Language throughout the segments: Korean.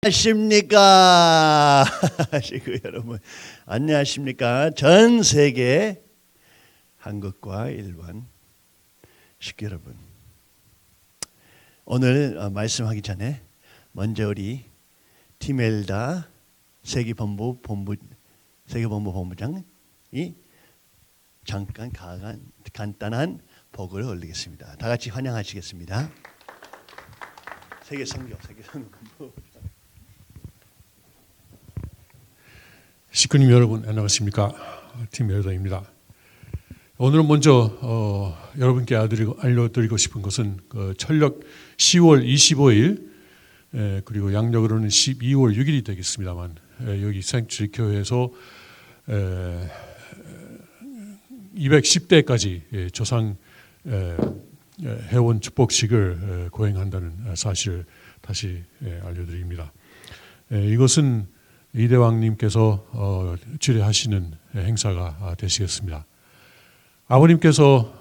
안녕하십니까? 여러분 안녕하십니까? 전 세계 한국과 일본 식구 여러분, 오늘 말씀하기 전에 먼저 우리 티멜다 세계본부 본부장이 잠깐 간단한 복을 올리겠습니다. 다 같이 환영하시겠습니다. 세계 성교 본부. 식구님 여러분 안녕하십니까? 팀멜다입니다. 오늘은 먼저 여러분께 알려드리고 싶은 것은 철력 10월 25일 그리고 양력으로는 12월 6일이 되겠습니다만, 여기 생츄리 교회에서 210대까지 조상 회원 축복식을 거행한다는 사실을 다시 알려드립니다. 이것은 이대왕님께서 주례하시는 행사가 되시겠습니다. 아버님께서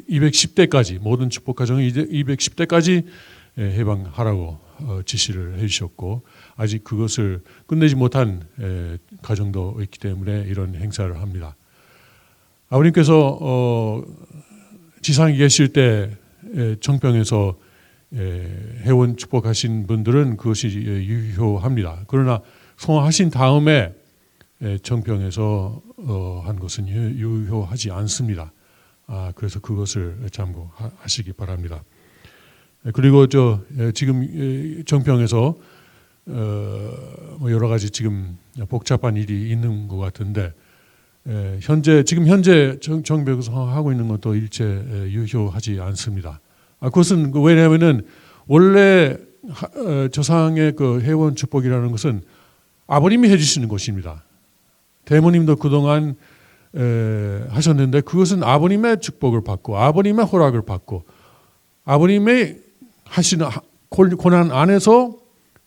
210대까지 모든 축복 가정을 210대까지 해방하라고 지시를 해주셨고, 아직 그것을 끝내지 못한 가정도 있기 때문에 이런 행사를 합니다. 아버님께서 지상에 계실 때 정평에서 회원 축복하신 분들은 그것이 유효합니다. 그러나 성화하신 다음에 정평에서 한 것은 유효하지 않습니다. 그래서 그것을 참고하시기 바랍니다. 그리고 지금 정평에서 여러 가지 지금 복잡한 일이 있는 것 같은데, 지금 현재 정평에서 하고 있는 것도 일체 유효하지 않습니다. 그것은 왜냐하면은 원래 조상의 그 회원 축복이라는 것은 아버님이 해주시는 것입니다. 대모님도 그동안 하셨는데 그것은 아버님의 축복을 받고 아버님의 허락을 받고 아버님의 하시는 고난 안에서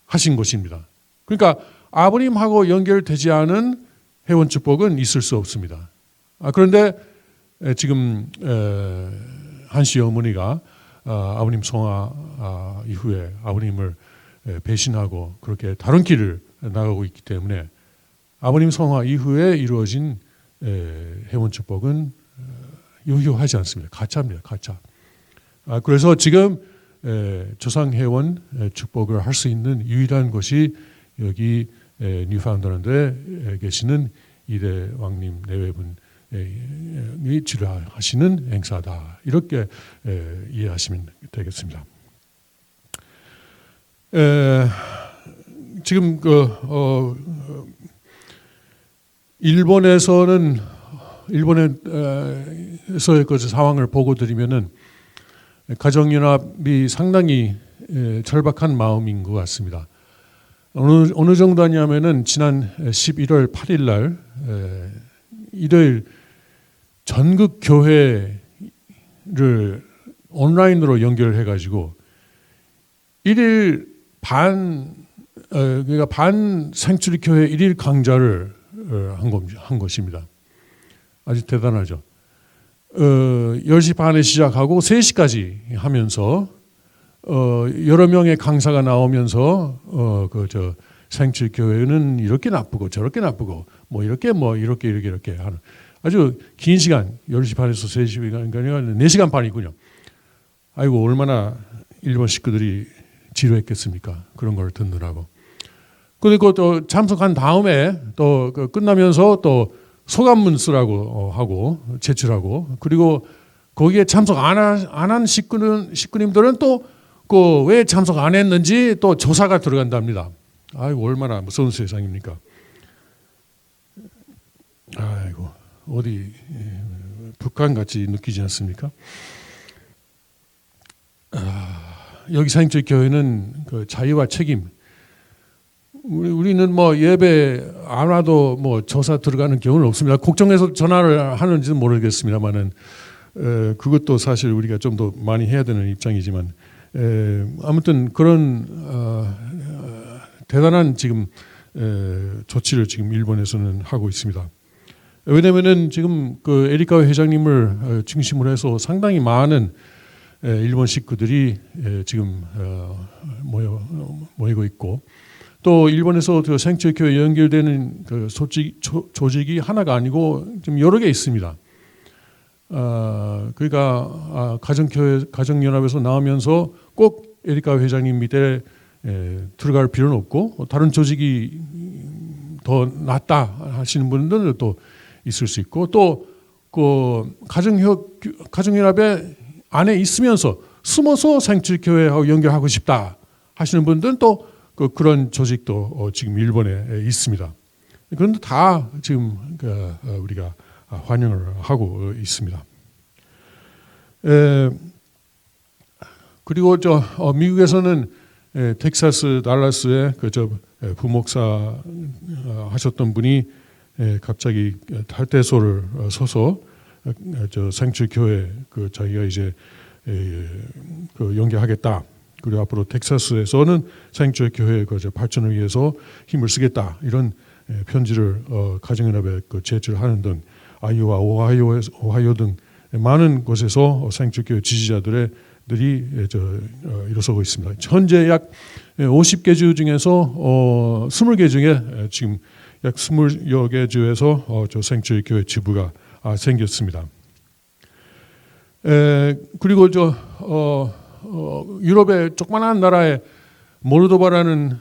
하신 것입니다. 그러니까 아버님하고 연결되지 않은 회원 축복은 있을 수 없습니다. 그런데 지금 한씨 어머니가 아버님 성화 이후에 아버님을 배신하고 그렇게 다른 길을 나가고 있기 때문에 아버님 성화 이후에 이루어진 회원 축복은 유효하지 않습니다. 가짜입니다. 가짜. 그래서 지금 조상 회원 축복을 할 수 있는 유일한 것이 여기 뉴파운드랜드에 계시는 이대 왕님 내외분 이 주례하시는 행사다, 이렇게 이해하시면 되겠습니다. 지금 일본에서의 그 상황을 보고 드리면은 가정연합이 상당히 절박한 마음인 것 같습니다. 어느 정도 하냐면은 지난 11월 8일 날 일요일 전국 교회를 온라인으로 연결해 가지고 1일 그러니까 반 생츄리 교회 1일 강좌를 한 것입니다. 아주 대단하죠. 10시 반에 시작하고 3시까지 하면서 여러 명의 강사가 나오면서 생츄리 교회는 이렇게 나쁘고 저렇게 나쁘고 이렇게 하는 아주 긴 시간, 10시 반에서 3시간, 그러니까 4시간 반이군요. 아이고, 얼마나 일본 식구들이 지루했겠습니까? 그런 걸 듣느라고. 그리고 또 참석한 다음에 또 끝나면서 또 소감문 쓰라고 하고 제출하고, 그리고 거기에 참석 안 한 식구님들은 또 왜 참석 안 했는지 또 조사가 들어간답니다. 아이고, 얼마나 무서운 세상입니까? 아이고, 어디 북한같이 느끼지 않습니까? 여기 생츄리 교회는 그 자유와 책임, 우리는 예배 안 와도 조사 들어가는 경우는 없습니다. 걱정해서 전화를 하는지는 모르겠습니다만은 그것도 사실 우리가 좀 더 많이 해야 되는 입장이지만, 아무튼 그런 대단한 지금 조치를 지금 일본에서는 하고 있습니다. 왜냐하면은 지금 그 에리카 회장님을 중심으로 해서 상당히 많은 일본 식구들이 지금 모이고 있고, 또 일본에서 그 생축교회 연결되는 그 조직이 하나가 아니고 좀 여러 개 있습니다. 그러니까 가정연합에서 나오면서 꼭 에리카 회장님 밑에 들어갈 필요는 없고, 다른 조직이 더 낫다 하시는 분들은 또 있을 수 있고, 또 그 가정연합에 안에 있으면서 숨어서 생축교회하고 연결하고 싶다 하시는 분들은 또 그런 조직도 지금 일본에 있습니다. 그런데 다 지금 우리가 환영을 하고 있습니다. 그리고 미국에서는 텍사스 달라스에 부목사 하셨던 분이 갑자기 탈퇴소를 서서 생축교회 자기가 이제 연계하겠다. 그리고 앞으로 텍사스에서는 생축교회 발전을 위해서 힘을 쓰겠다. 이런 편지를 가정연합에 제출을 하는 등 아이오와 오하이오 등 많은 곳에서 생축교회 지지자들이 일어서고 있습니다. 현재 약 50개 주 중에서 20개 중에 지금 약 20여 개 주에서 생축교회 지부가 생겼습니다. 그리고 유럽의 조그만한 나라에 몰도바라는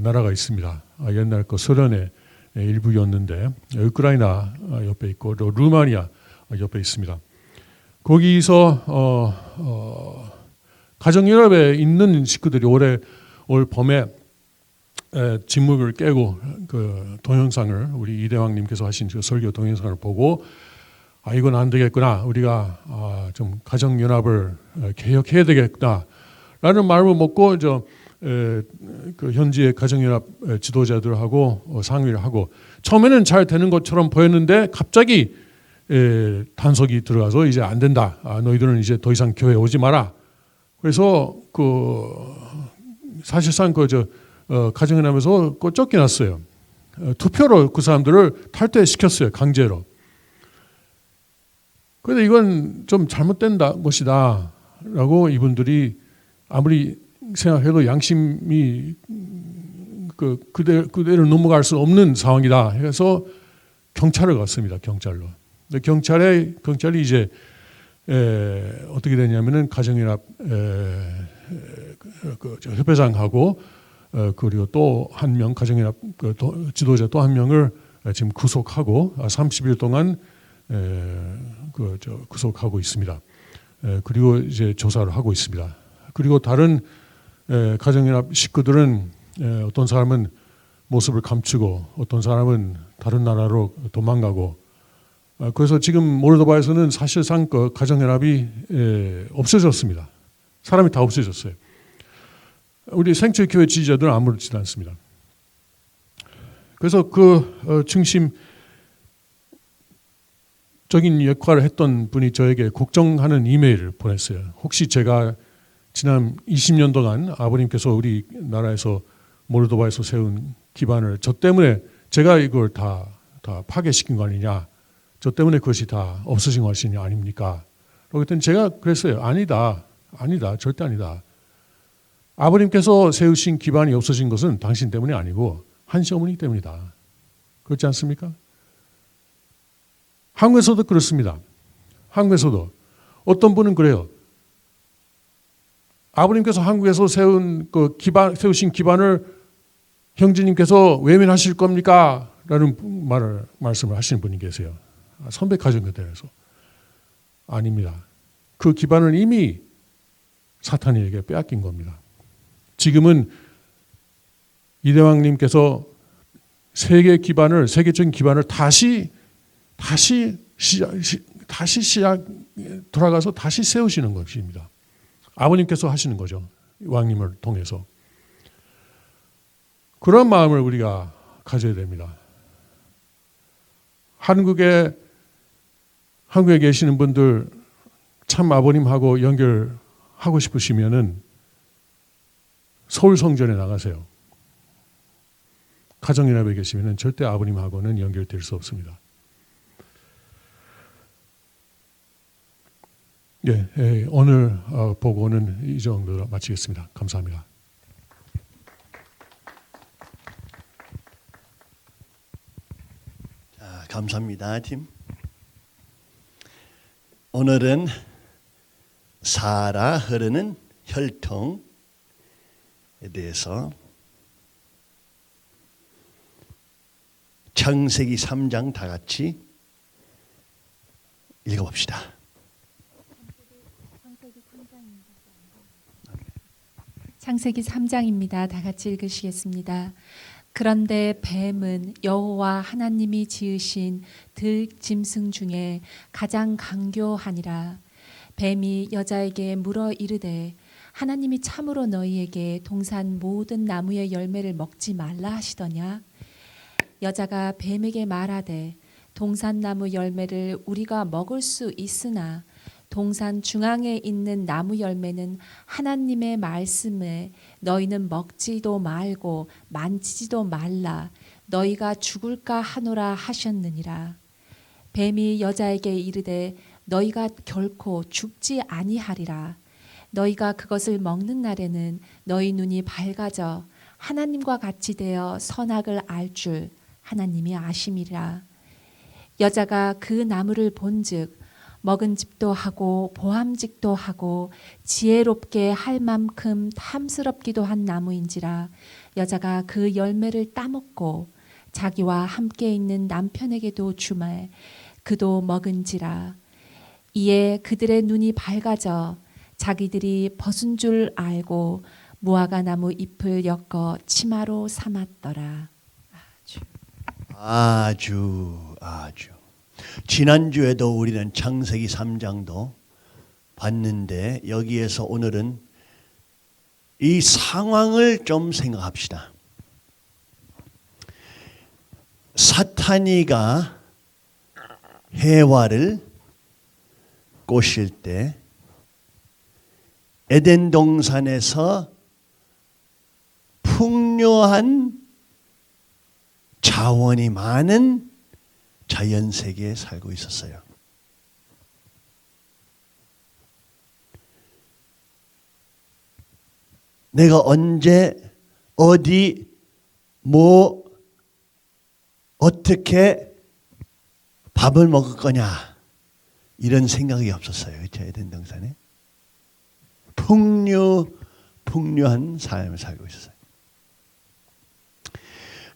나라가 있습니다. 옛날 소련의 일부였는데 우크라이나 옆에 있고 또 루마니아 옆에 있습니다. 거기서 가정연합에 있는 식구들이 올 봄에 침묵을 깨고 그 동영상을 우리 이대왕님께서 하신 설교 동영상을 보고 이건 안 되겠구나. 우리가 좀 가정연합을 개혁해야 되겠구나라는 마음을 먹고 그 현지의 가정연합 지도자들하고 상의를 하고, 처음에는 잘 되는 것처럼 보였는데 갑자기 단속이 들어가서 이제 안 된다. 너희들은 이제 더 이상 교회 오지 마라. 그래서 사실상 가정연합에서 쫓겨났어요. 투표로 그 사람들을 탈퇴시켰어요. 강제로. 그런데 이건 좀 잘못된 것이다 라고 이분들이 아무리 생각해도 양심이 그대로 넘어갈 수 없는 상황이다 해서 경찰을 갔습니다. 경찰로. 근데 경찰이 이제 어떻게 되냐면은 가정연합 협회장하고 그리고 또 한 명 가정연합 지도자 또 한 명을 지금 구속하고 30일 동안 구속하고 있습니다. 그리고 이제 조사를 하고 있습니다. 그리고 다른 가정연합 식구들은 어떤 사람은 모습을 감추고 어떤 사람은 다른 나라로 도망가고, 그래서 지금 몰도바에서는 사실상 가정연합이 없어졌습니다. 사람이 다 없어졌어요. 우리 생축교회 지지자들은 아무렇지도 않습니다. 그래서 중심적인 역할을 했던 분이 저에게 걱정하는 이메일을 보냈어요. 혹시 제가 지난 20년 동안 아버님께서 우리 나라에서 몰도바에서 세운 기반을 저 때문에 제가 이걸 다 파괴시킨 거 아니냐, 저 때문에 그것이 다 없어진 것이 아닙니까? 그랬더니 제가 그랬어요. 아니다, 절대 아니다. 아버님께서 세우신 기반이 없어진 것은 당신 때문이 아니고 한시 어머니 때문이다. 그렇지 않습니까? 한국에서도 그렇습니다. 한국에서도 어떤 분은 그래요. 아버님께서 한국에서 세우신 기반을 형제님께서 외면하실 겁니까? 라는 말씀을 하시는 분이 계세요. 선배 가정교회에서. 아닙니다. 그 기반을 이미 사탄에게 빼앗긴 겁니다. 지금은 이대왕님께서 세계적인 기반을 다시 돌아가서 다시 세우시는 것입니다. 아버님께서 하시는 거죠. 왕님을 통해서. 그런 마음을 우리가 가져야 됩니다. 한국에 계시는 분들 참 아버님하고 연결하고 싶으시면은 서울 성전에 나가세요. 가정연합에 계시면은 절대 아버님하고는 연결될 수 없습니다. 오늘 보고는 이 정도로 마치겠습니다. 감사합니다. 자, 감사합니다, 팀. 오늘은 살아 흐르는 혈통에 대해서 창세기 3장 다 같이 읽어봅시다. 창세기 3장입니다. 다 같이 읽으시겠습니다. 그런데 뱀은 여호와 하나님이 지으신 들짐승 중에 가장 강교하니라. 뱀이 여자에게 물어 이르되 하나님이 참으로 너희에게 동산 모든 나무의 열매를 먹지 말라 하시더냐. 여자가 뱀에게 말하되 동산 나무 열매를 우리가 먹을 수 있으나 동산 중앙에 있는 나무 열매는 하나님의 말씀에 너희는 먹지도 말고 만지지도 말라 너희가 죽을까 하노라 하셨느니라. 뱀이 여자에게 이르되 너희가 결코 죽지 아니하리라. 너희가 그것을 먹는 날에는 너희 눈이 밝아져 하나님과 같이 되어 선악을 알 줄 하나님이 아심이라. 여자가 그 나무를 본즉 먹은집도 하고 보암직도 하고 지혜롭게 할 만큼 탐스럽기도 한 나무인지라. 여자가 그 열매를 따먹고 자기와 함께 있는 남편에게도 주매 그도 먹은지라. 이에 그들의 눈이 밝아져 자기들이 벗은 줄 알고 무화과 나무 잎을 엮어 치마로 삼았더라. 아주 지난주에도 우리는 창세기 3장도 봤는데 여기에서 오늘은 이 상황을 좀 생각합시다. 사탄이가 해와를 꼬실 때 에덴 동산에서 풍요한 자원이 많은 자연 세계에 살고 있었어요. 내가 언제 어디 뭐 어떻게 밥을 먹을 거냐 이런 생각이 없었어요. 그렇죠? 에덴 동산에 풍요한 삶을 살고 있었어요.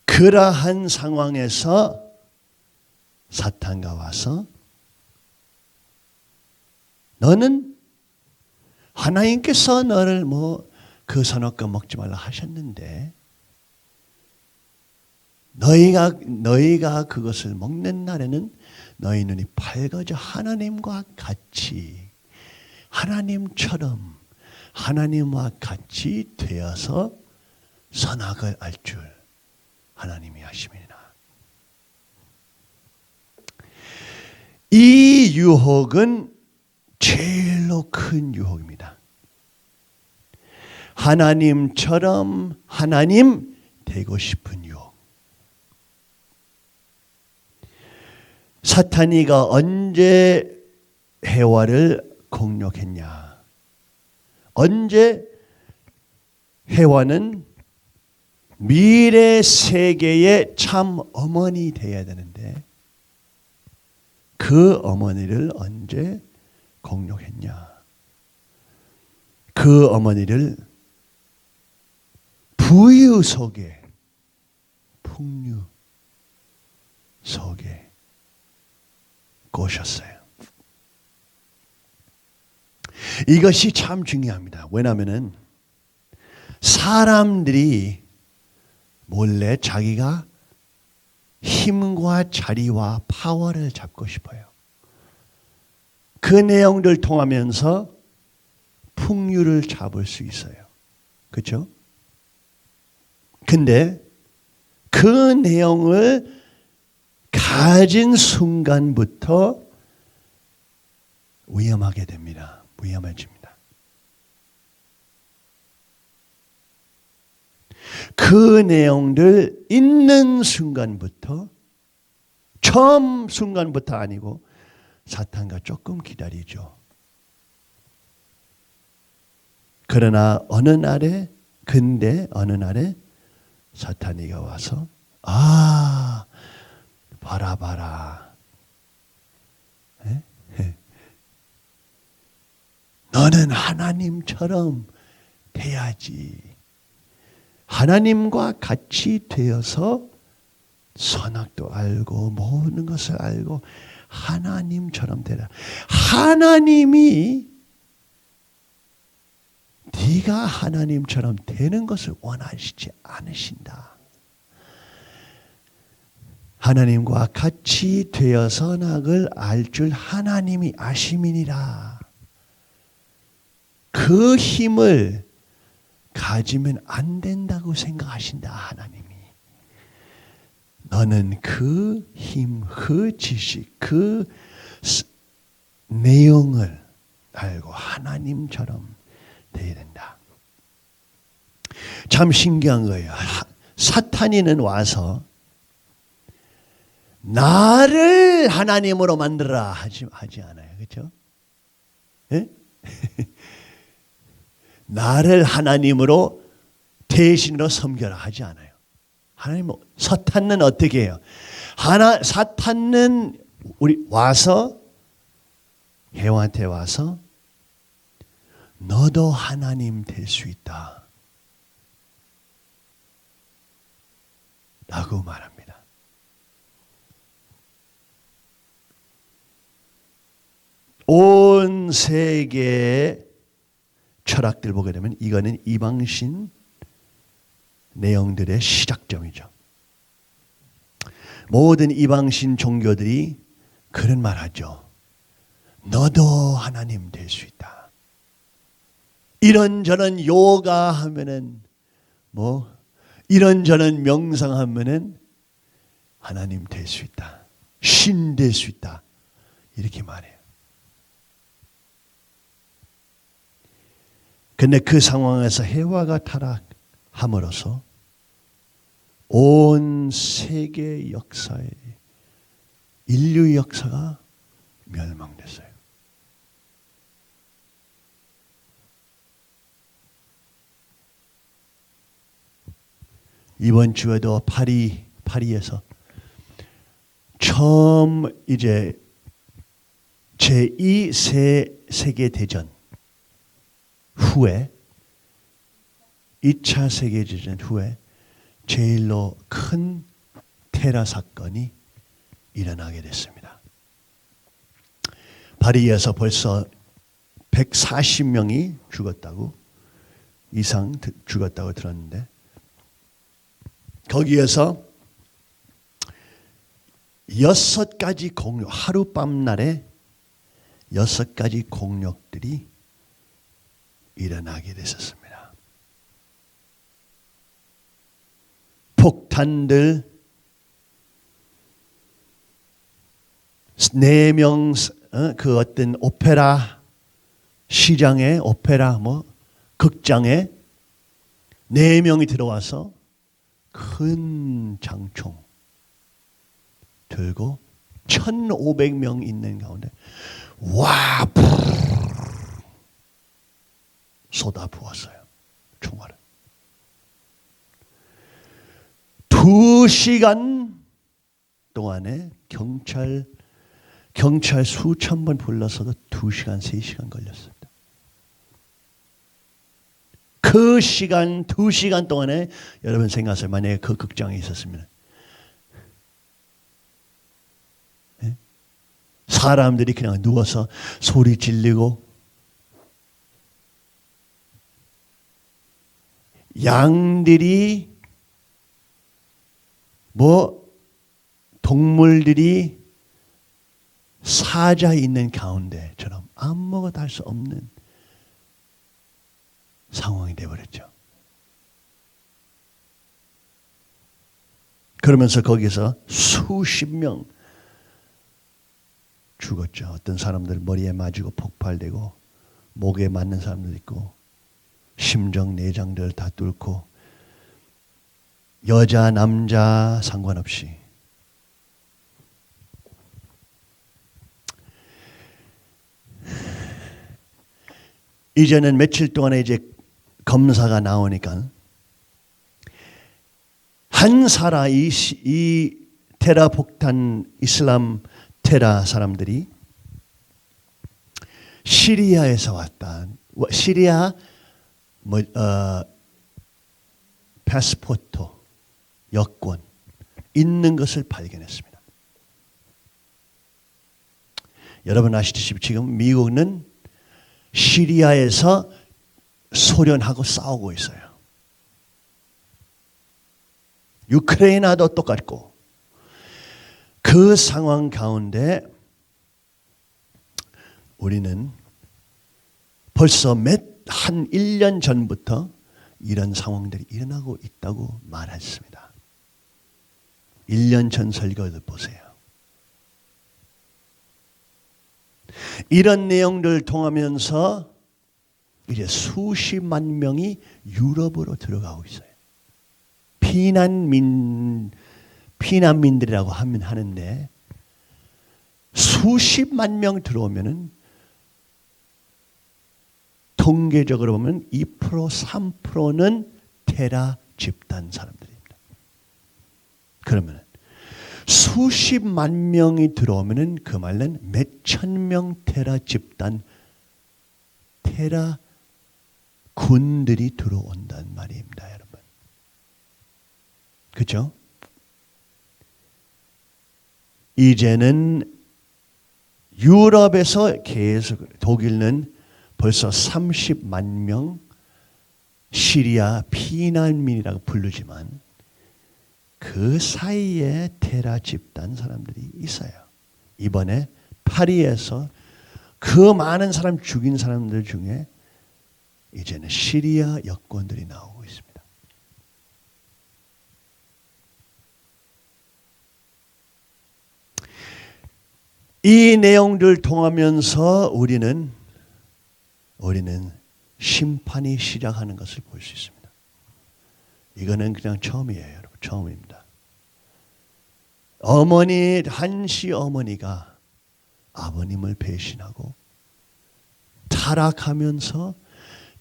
그러한 상황에서 사탄가 와서 너는 하나님께서 너를 그 선악과 먹지 말라 하셨는데 너희가 그것을 먹는 날에는 너희 눈이 밝아져 하나님과 같이 하나님처럼 하나님과 같이 되어서 선악을 알 줄 하나님이 하심이니라. 이 유혹은 제일로 큰 유혹입니다. 하나님처럼 하나님 되고 싶은 유혹. 사탄이가 언제 해와를 공격했냐? 언제 해와는 미래 세계의 참 어머니 되어야 되는데 그 어머니를 언제 공격했냐? 그 어머니를 부유 속에 풍류 속에 꼬셨어요. 이것이 참 중요합니다. 왜냐하면 사람들이 몰래 자기가 힘과 자리와 파워를 잡고 싶어요. 그 내용들 통하면서 풍류를 잡을 수 있어요. 그렇죠? 근데 그 내용을 가진 순간부터 위험하게 됩니다. 위험해집니다. 그 내용들 있는 순간부터 처음 순간부터 아니고 사탄과 조금 기다리죠. 그러나 어느 날에 사탄이가 와서 봐라. 너는 하나님처럼 돼야지. 하나님과 같이 되어서 선악도 알고 모든 것을 알고 하나님처럼 되라. 하나님이 네가 하나님처럼 되는 것을 원하시지 않으신다. 하나님과 같이 되어 선악을 알 줄 하나님이 아심이니라. 그 힘을 가지면 안 된다고 생각하신다, 하나님이. 너는 그 힘, 그 지식, 그 내용을 알고 하나님처럼 되어야 된다. 참 신기한 거예요. 사탄이는 와서 나를 하나님으로 만들어라 하지 않아요. 그렇죠? 예? 나를 하나님으로 대신으로 섬겨라 하지 않아요. 하나님, 사탄은 어떻게 해요? 사탄은 해와한테 와서 너도 하나님 될 수 있다 라고 말합니다. 온 세계의 철학들 보게 되면 이거는 이방신 내용들의 시작점이죠. 모든 이방신 종교들이 그런 말 하죠. 너도 하나님 될 수 있다. 이런저런 요가 하면은 이런저런 명상하면은 하나님 될 수 있다. 신 될 수 있다. 이렇게 말해요. 근데 그 상황에서 해와가 타락함으로써 온 세계 역사에 인류 역사가 멸망됐어요. 이번 주에도 파리에서 처음 이제 제2 세계대전 후에 2차 세계대전 후에 제일로 큰 테러 사건이 일어나게 됐습니다. 파리에서 벌써 140명이 이상 죽었다고 들었는데 거기에서 6가지 공격, 하룻밤날에 6가지 공격들이 일어나게 됐었습니다. 폭탄들 4명 그 어떤 오페라 시장에 극장에 4명이 들어와서 큰 장총 들고 1,500명 있는 가운데 와 쏟아 부었어요. 총알을. 2시간 동안에 경찰 수천 번 불러서도 2시간, 3시간 걸렸습니다. 그 시간, 2시간 동안에 여러분 생각하세요. 만약에 그 극장에 있었으면 사람들이 그냥 누워서 소리 지르고 양들이 동물들이 사자 있는 가운데처럼 아무것도 할 수 없는 상황이 되어버렸죠. 그러면서 거기서 수십 명 죽었죠. 어떤 사람들 머리에 맞고 폭발되고 목에 맞는 사람도 있고 심정 내장들 다 뚫고 여자 남자 상관없이 이제는 며칠 동안에 이제 검사가 나오니까 한 사람 이 테라 폭탄 이슬람 테라 사람들이 시리아에서 왔다. 시리아 패스포트 여권 있는 것을 발견했습니다. 여러분 아시다시피 지금 미국은 시리아에서 소련하고 싸우고 있어요. 우크라이나도 똑같고 그 상황 가운데 우리는 벌써 한 1년 전부터 이런 상황들이 일어나고 있다고 말했습니다. 1년 전 설교를 보세요. 이런 내용들을 통하면서 이제 수십만 명이 유럽으로 들어가고 있어요. 피난민들이라고 하는데 수십만 명 들어오면은 통계적으로 보면 2% 3%는 테라 집단 사람들입니다. 그러면 수십만 명이 들어오면은 그 말은 몇천 명 테라 집단 테라 군들이 들어온단 말입니다, 여러분. 그렇죠? 이제는 유럽에서 계속 독일은 벌써 30만 명 시리아 피난민이라고 부르지만 그 사이에 테라 집단 사람들이 있어요. 이번에 파리에서 그 많은 사람 죽인 사람들 중에 이제는 시리아 여권들이 나오고 있습니다. 이 내용들을 통하면서 우리는 심판이 시작하는 것을 볼 수 있습니다. 이거는 그냥 처음이에요, 여러분. 처음입니다. 한시 어머니가 아버님을 배신하고 타락하면서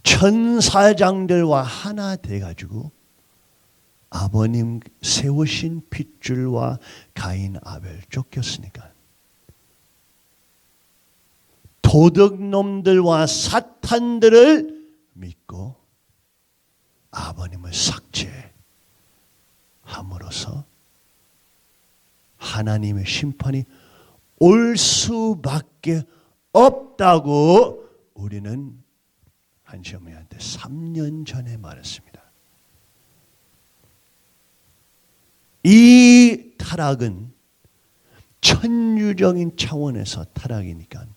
천사장들과 하나 돼가지고 아버님 세우신 핏줄과 가인 아벨 쫓겼으니까 도둑놈들과 사탄들을 믿고 아버님을 삭제함으로써 하나님의 심판이 올 수밖에 없다고 우리는 한시어머니한테 3년 전에 말했습니다. 이 타락은 천유적인 차원에서 타락이니까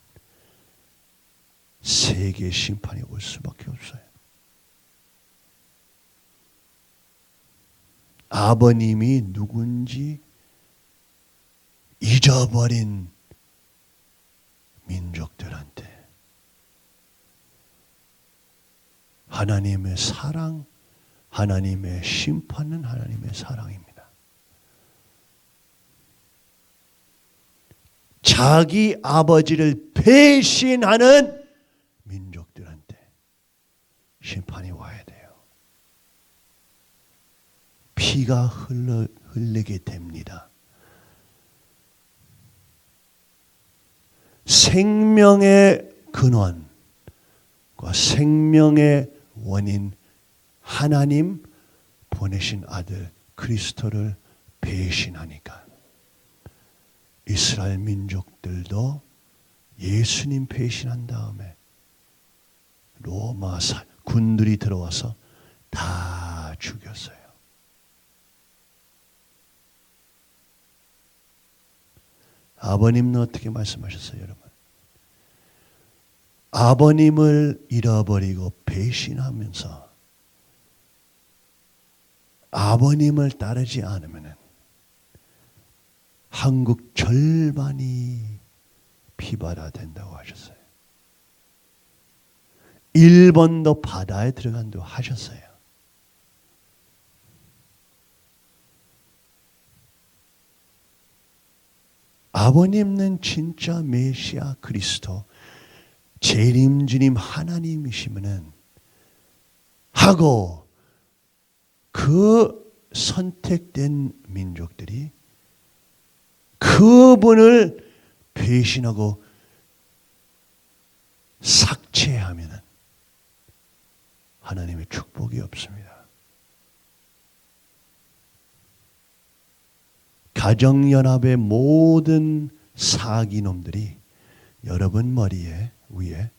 세계 심판이 올 수밖에 없어요. 아버님이 누군지 잊어버린 민족들한테 하나님의 사랑, 하나님의 심판은 하나님의 사랑입니다. 자기 아버지를 배신하는 민족들한테 심판이 와야 돼요. 피가 흘리게 됩니다. 생명의 근원과 생명의 원인 하나님 보내신 아들 그리스도를 배신하니까 이스라엘 민족들도 예수님 배신한 다음에 로마 군들이 들어와서 다 죽였어요. 아버님은 어떻게 말씀하셨어요, 여러분? 아버님을 잃어버리고 배신하면서 아버님을 따르지 않으면 한국 절반이 피바다 된다고 하셨어요. 일본도 바다에 들어간다고 하셨어요. 아버님은 진짜 메시아 그리스도 재림주님 하나님이시면은 하고 그 선택된 민족들이 그분을 배신하고 삭제하면 하나님의 축복이 없습니다. 가정연합의 모든 사기놈들이 여러분 머리에 위에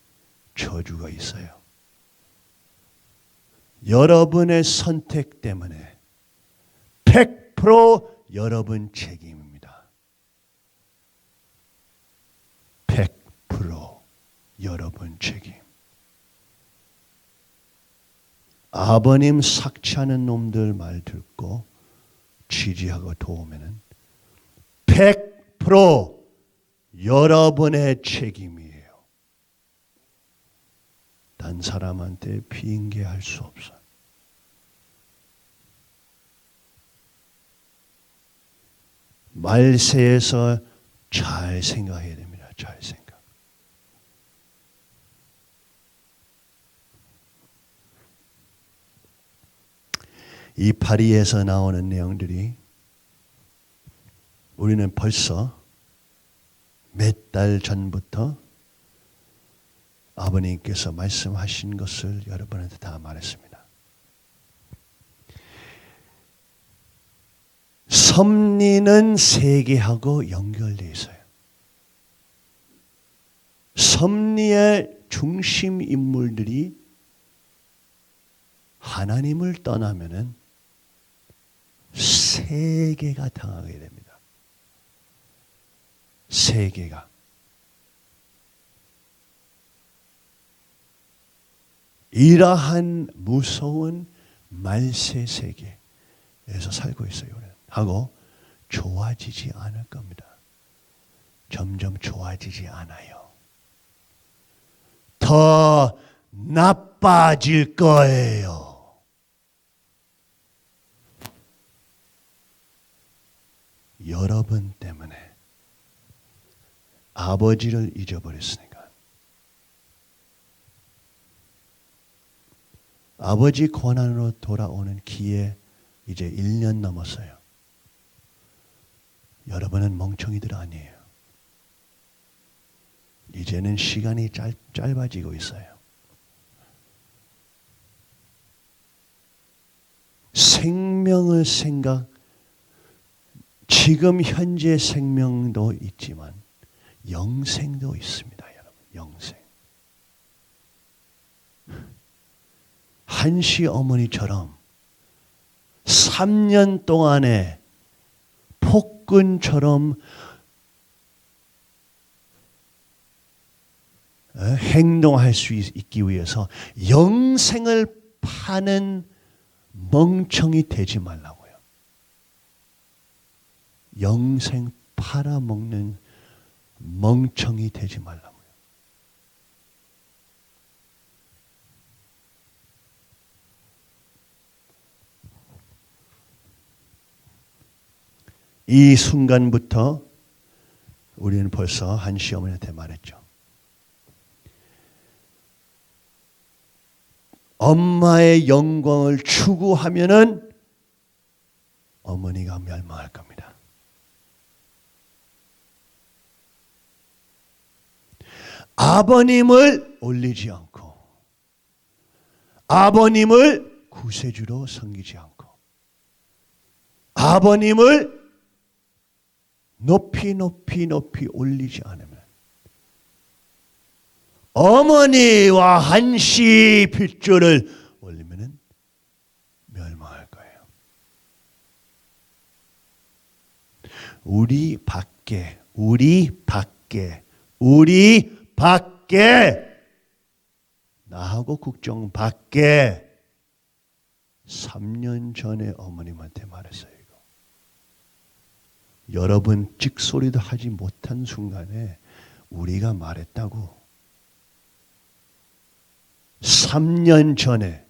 저주가 있어요. 여러분의 선택 때문에 100% 여러분 책임입니다. 100% 여러분 책임. 아버님 삭제하는 놈들 말 듣고 지지하고 도우면은 100% 여러분의 책임이에요. 단 사람한테 핑계할 수 없어. 말세에서 잘 생각해야 됩니다. 잘 생각. 이 파리에서 나오는 내용들이 우리는 벌써 몇 달 전부터 아버님께서 말씀하신 것을 여러분한테 다 말했습니다. 섭리는 세계하고 연결되어 있어요. 섭리의 중심 인물들이 하나님을 떠나면은 세계가 당하게 됩니다. 세계가. 이러한 무서운 말세 세계에서 살고 있어요. 하고 좋아지지 않을 겁니다. 점점 좋아지지 않아요. 더 나빠질 거예요. 여러분 때문에 아버지를 잊어버렸으니까. 아버지 권한으로 돌아오는 기회 이제 1년 넘었어요. 여러분은 멍청이들 아니에요. 이제는 시간이 짧아지고 있어요. 생명을 지금 현재 생명도 있지만 영생도 있습니다, 여러분. 영생. 한시 어머니처럼 3년 동안에 폭군처럼 행동할 수 있기 위해서 영생을 파는 멍청이 되지 말라고요. 영생 팔아먹는 멍청이 되지 말라고요. 이 순간부터 우리는 벌써 한시 어머니한테 말했죠. 엄마의 영광을 추구하면은 어머니가 멸망할 겁니다. 아버님을 올리지 않고 아버님을 구세주로 섬기지 않고 아버님을 높이 올리지 않으면 어머니와 한시 핏줄을 올리면은 멸망할 거예요. 우리 밖에 나하고 국정 밖에 3년 전에 어머님한테 말했어요. 이거. 여러분 찍소리도 하지 못한 순간에 우리가 말했다고. 3년 전에.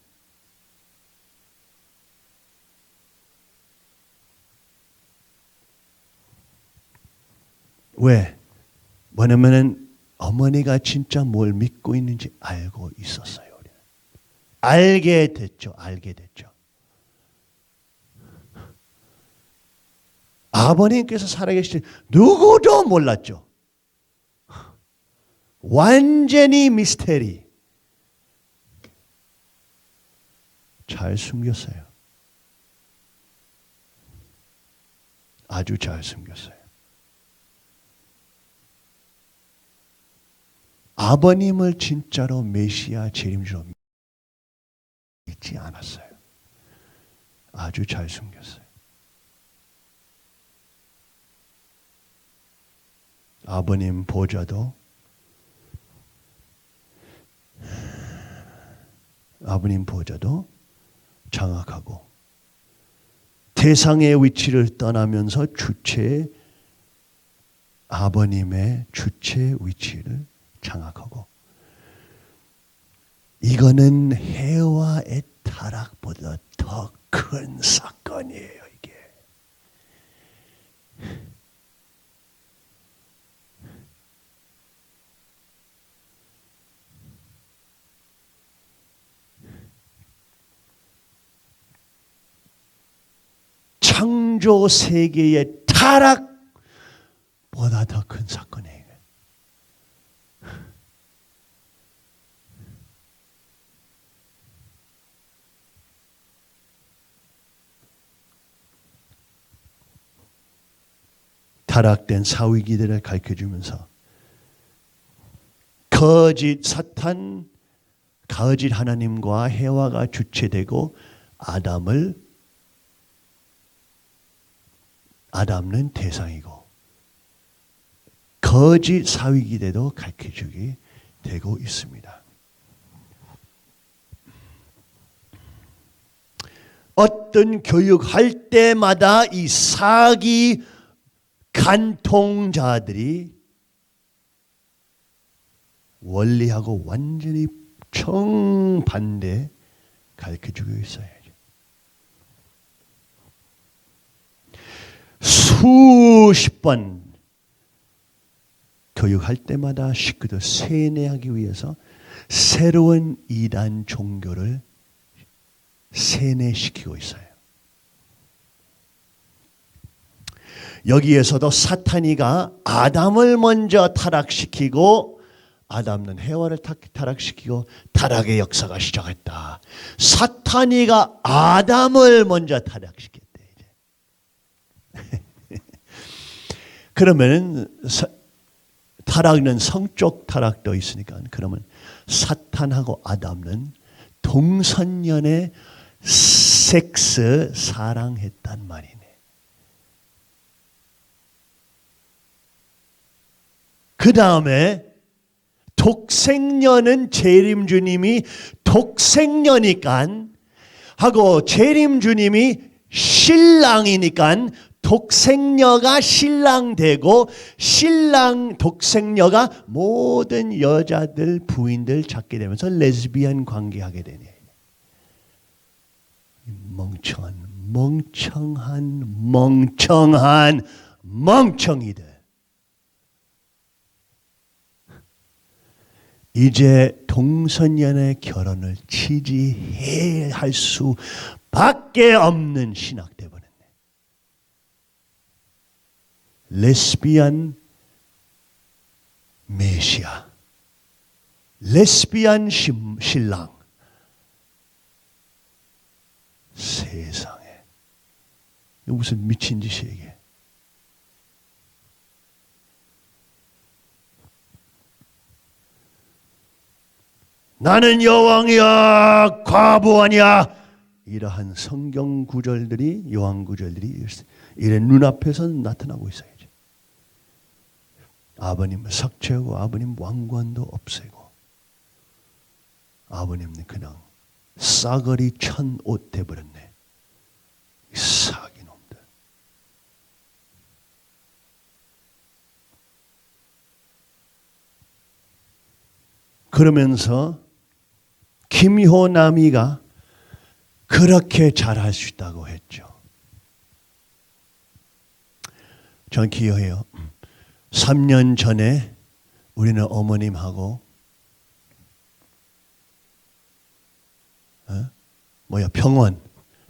왜? 뭐냐면은 어머니가 진짜 뭘 믿고 있는지 알고 있었어요. 우리는. 알게 됐죠. 알게 됐죠. 아버님께서 살아계실 때 누구도 몰랐죠. 완전히 미스테리. 잘 숨겼어요. 아주 잘 숨겼어요. 아버님을 진짜로 메시아 재림주로 믿지 않았어요. 아주 잘 숨겼어요. 아버님 보좌도 장악하고 대상의 위치를 떠나면서 아버님의 주체 위치를 장악하고, 이거는 해와의 타락보다 더 큰 사건이에요. 이게 창조 세계의 타락보다 더 큰 사건이에요. 타락된 사위기들을 가르쳐주면서 거짓 사탄, 거짓 하나님과 해와가 주체되고 아담은 대상이고 거짓 사위기대도 가르쳐주게 되고 있습니다. 어떤 교육할 때마다 이 사기 간통자들이 원리하고 완전히 정반대 가르쳐주고 있어요. 수십 번 교육할 때마다 식구들 세뇌하기 위해서 새로운 이단 종교를 세뇌시키고 있어요. 여기에서도 사탄이가 아담을 먼저 타락시키고 아담은 해와를 타락시키고 타락의 역사가 시작했다. 사탄이가 아담을 먼저 타락시켰대. 그러면 타락은 성적 타락도 있으니까, 그러면 사탄하고 아담은 동성연애 섹스 사랑했단 말이네. 그 다음에 독생녀는 재림주님이 독생녀니까 하고 재림주님이 신랑이니까 독생녀가 신랑 되고 독생녀가 모든 여자들 부인들 찾게 되면서 레즈비언 관계하게 되네. 멍청한 멍청이들. 이제 동성연애 결혼을 지지해야 할 수밖에 없는 신학 되버렸네. 레스비안 메시아, 레스비안 신랑. 세상에 이거 무슨 미친 짓이야 이게. 나는 여왕이야, 과부 아니야. 이러한 성경 구절들이, 요한 구절들이 이런 눈앞에서 나타나고 있어야지. 아버님을 삭제하고 아버님 왕관도 없애고 아버님은 그냥 싸그리 천 옷 돼버렸네. 이 사기 놈들. 그러면서 김효남이가 그렇게 잘할 수 있다고 했죠. 전 기억해요. 3년 전에 우리는 어머님하고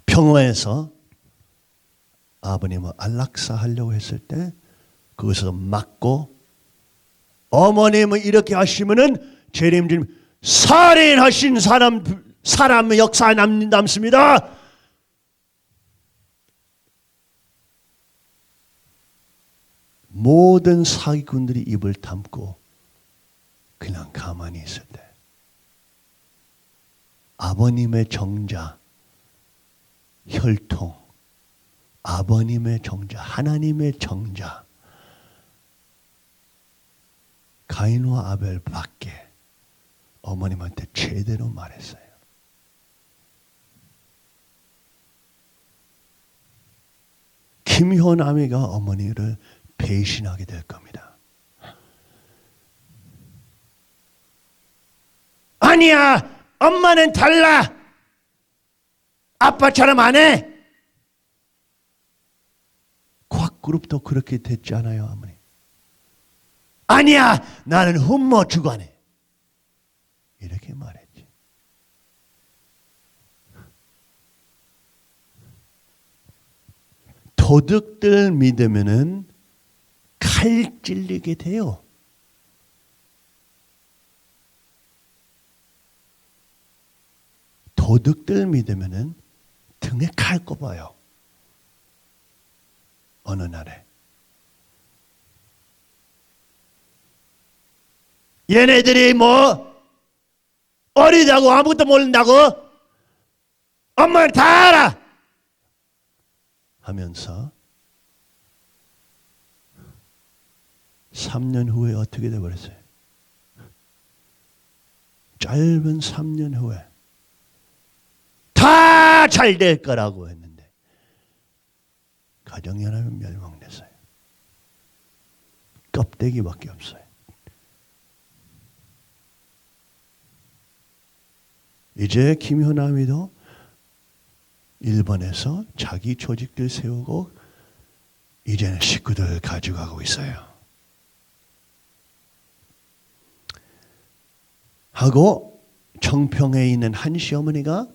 평원에서 아버님을 안락사 하려고 했을 때 그것을 막고 어머님을 이렇게 하시면은 재림주님 살인하신 사람의 역사 남습니다. 모든 사기꾼들이 입을 닫고 그냥 가만히 있을 때 아버님의 정자, 혈통, 아버님의 정자, 하나님의 정자, 가인과 아벨밖에 어머님한테 제대로 말했어요. 김효남이가 어머니를 배신하게 될 겁니다. 아니야, 엄마는 달라. 아빠처럼 안 해. 곽그룹도 그렇게 됐지 않아요, 어머니? 아니야, 나는 흠모 주관해. 이렇게 말했지. 도둑들 믿으면은 칼 찔리게 돼요. 도둑들 믿으면은 등에 칼 꼽아요. 어느 날에. 얘네들이 어리다고 아무것도 모른다고 엄마는 다 알아 하면서 3년 후에 어떻게 돼버렸어요? 짧은 3년 후에 다 잘 될 거라고 했는데 가정연합이 멸망됐어요. 껍데기밖에 없어요. 이제 김효남이도 일본에서 자기 조직들 세우고 이제는 식구들 가져가고 있어요. 하고 청평에 있는 한 시어머니가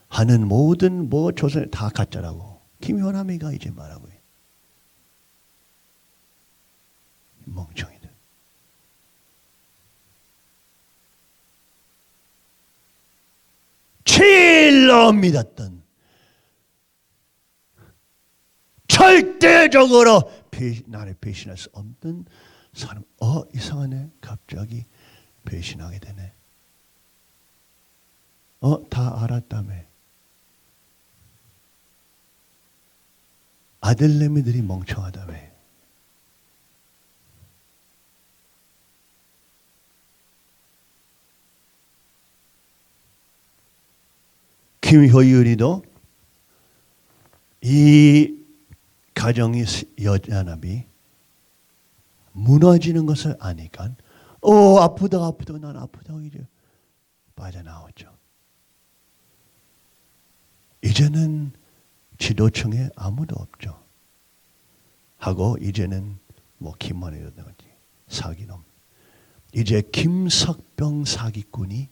하는 모든 조선을 다 가짜라고 김효남이가 이제 말하고 있어요. 멍청이들. 제일로 믿었던 절대적으로 나를 배신할 수 없는 사람. 이상하네. 갑자기 배신하게 되네. 다 알았다며. 아들내미들이 멍청하다며. 김효율이도 이 가정이 여자납이 무너지는 것을 아니까 아프다 난 아프다 이제 빠져나왔죠. 이제는 지도층에 아무도 없죠. 하고 이제는 김만이라든지 사기놈. 이제 김석병 사기꾼이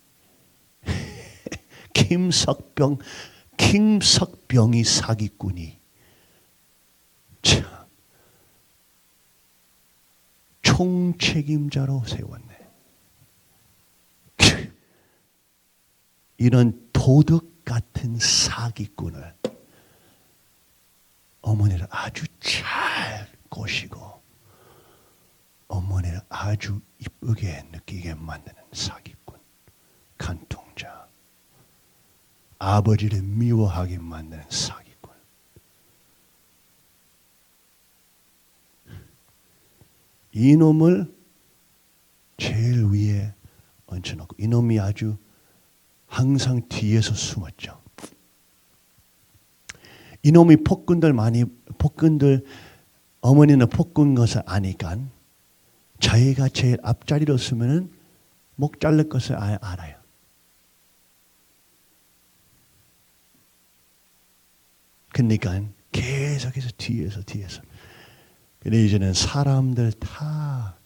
김석병이 사기꾼이 참 총책임자로 세웠네. 이런 도둑 같은 사기꾼을 어머니를 아주 잘 꼬시고 어머니를 아주 이쁘게 느끼게 만드는 사기꾼, 간통자, 아버지를 미워하게 만드는 사기꾼. 이놈을 제일 위에 얹혀놓고 이놈이 아주 항상 뒤에서 숨었죠. 이놈이 폭군들 어머니는 폭군 것을 아니까 자기가 제일 앞자리로 서면은 목 자를 것을 알아요. 그러니까 계속해서 뒤에서. 근데 이제는 사람들 다